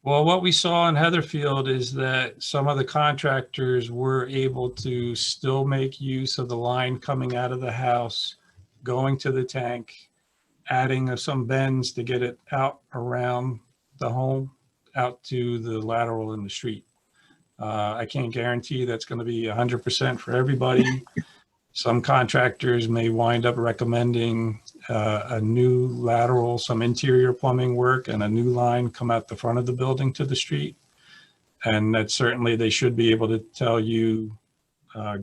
Well, what we saw in Heatherfield is that some of the contractors were able to still make use of the line coming out of the house, going to the tank, adding some bends to get it out around the home, out to the lateral in the street. I can't guarantee that's going to be 100% for everybody. Some contractors may wind up recommending a new lateral, some interior plumbing work, and a new line come out the front of the building to the street. And that certainly they should be able to tell you,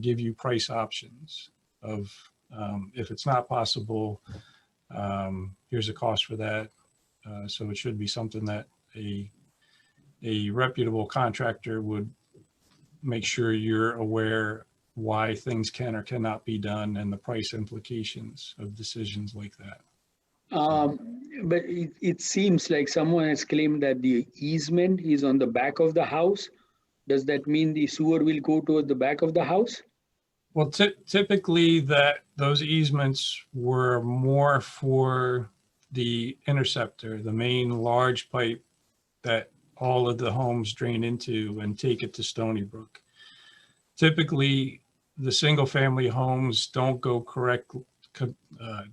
give you price options of if it's not possible, here's a cost for that. So it should be something that a reputable contractor would make sure you're aware why things can or cannot be done and the price implications of decisions like that. But it seems like someone has claimed that the easement is on the back of the house. Does that mean the sewer will go toward the back of the house? Well, typically those easements were more for the interceptor, the main large pipe that all of the homes drain into and take it to Stony Brook. Typically, the single family homes don't go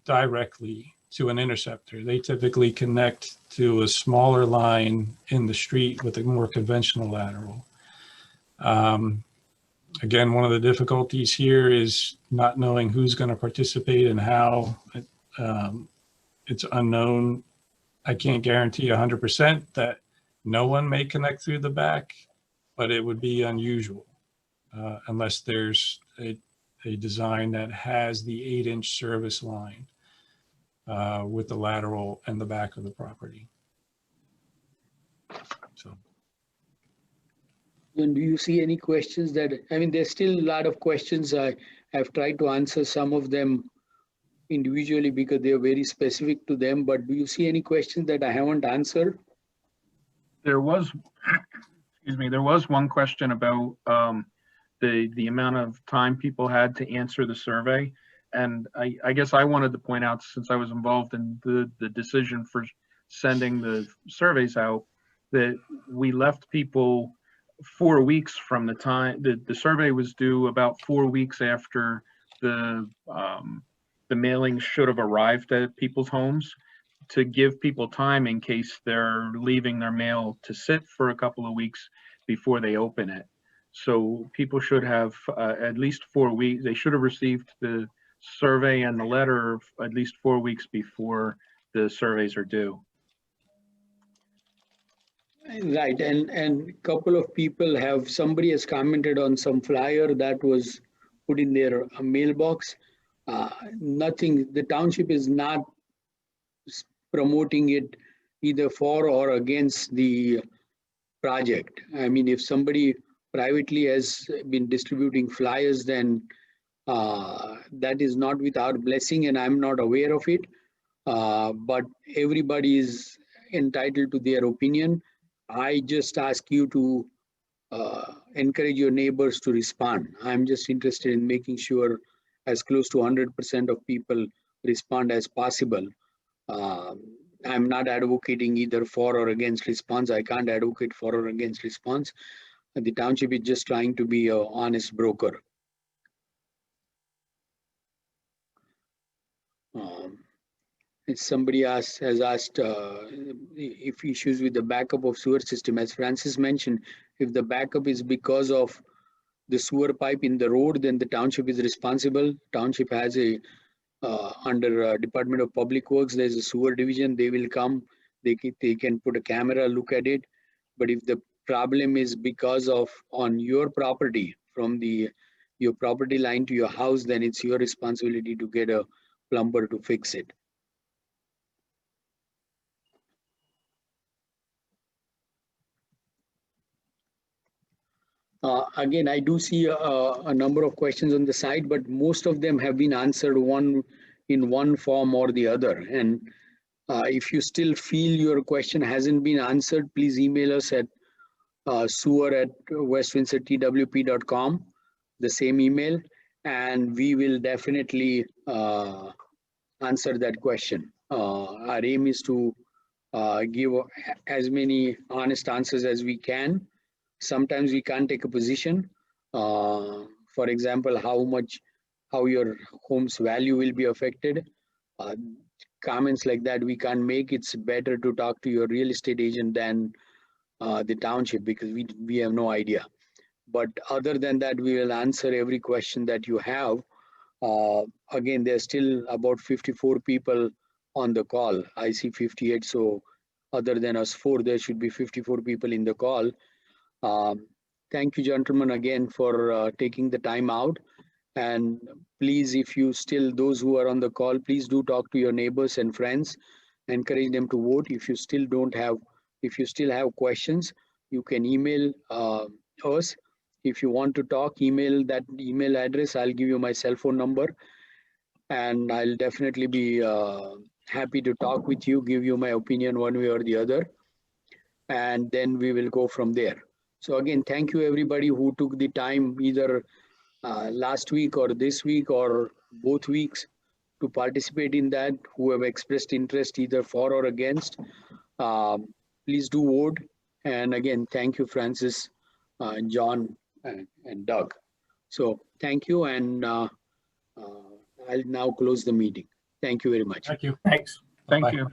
directly to an interceptor. They typically connect to a smaller line in the street with a more conventional lateral. Again, one of the difficulties here is not knowing who's going to participate and how. It's unknown. I can't guarantee 100% that no one may connect through the back, but it would be unusual unless there's a design that has the 8-inch service line with the lateral and the back of the property. So. And do you see any questions that, I mean, there's still a lot of questions. I've tried to answer some of them individually because they're very specific to them, but do you see any questions that I haven't answered? There was, excuse me, there was one question about the amount of time people had to answer the survey. And I guess I wanted to point out, since I was involved in the decision for sending the surveys out, that we left people 4 weeks from the time the survey was due, about 4 weeks after the mailing should have arrived at people's homes, to give people time in case they're leaving their mail to sit for a couple of weeks before they open it. So people should have at least 4 weeks. They should have received the survey and the letter at least 4 weeks before the surveys are due. Right, and couple of people have, somebody has commented on some flyer that was put in their mailbox. Nothing, the township is not promoting it either for or against the project. I mean, if somebody privately has been distributing flyers, then that is not with our blessing, and I'm not aware of it. But everybody is entitled to their opinion. I just ask you to encourage your neighbors to respond. I'm just interested in making sure as close to 100% of people respond as possible. I'm not advocating either for or against response. I can't advocate for or against response. The township is just trying to be an honest broker. If somebody has asked if issues with the backup of sewer system, as Francis mentioned, if the backup is because of the sewer pipe in the road, then the township is responsible. Township has a under Department of Public Works, there's a sewer division. They will come. They can put a camera, look at it. But if the problem is because of on your property, from your property line to your house, then it's your responsibility to get a plumber to fix it. Again, I do see a number of questions on the side, but most of them have been answered in one form or the other. And if you still feel your question hasn't been answered, please email us at sewer@westwindsortwp.com, the same email, and we will definitely answer that question. Our aim is to give as many honest answers as we can. Sometimes we can't take a position. For example, how your home's value will be affected. Comments like that we can't make. It's better to talk to your real estate agent than the township, because we have no idea. But other than that, we will answer every question that you have. Again, there's still about 54 people on the call. I see 58, so other than us four, there should be 54 people in the call. Thank you, gentlemen, again for taking the time out. And please, if you still, those who are on the call, please do talk to your neighbors and friends. Encourage them to vote. If you still have questions, you can email us. If you want to talk, email that email address. I'll give you my cell phone number, and I'll definitely be happy to talk with you, give you my opinion one way or the other, and then we will go from there. So again, thank you everybody who took the time either last week or this week or both weeks to participate in that, who have expressed interest either for or against. Please do vote. And again, thank you, Francis, John, and Doug. So thank you, and I'll now close the meeting. Thank you very much. Thank you. Thanks. Thank Bye. you.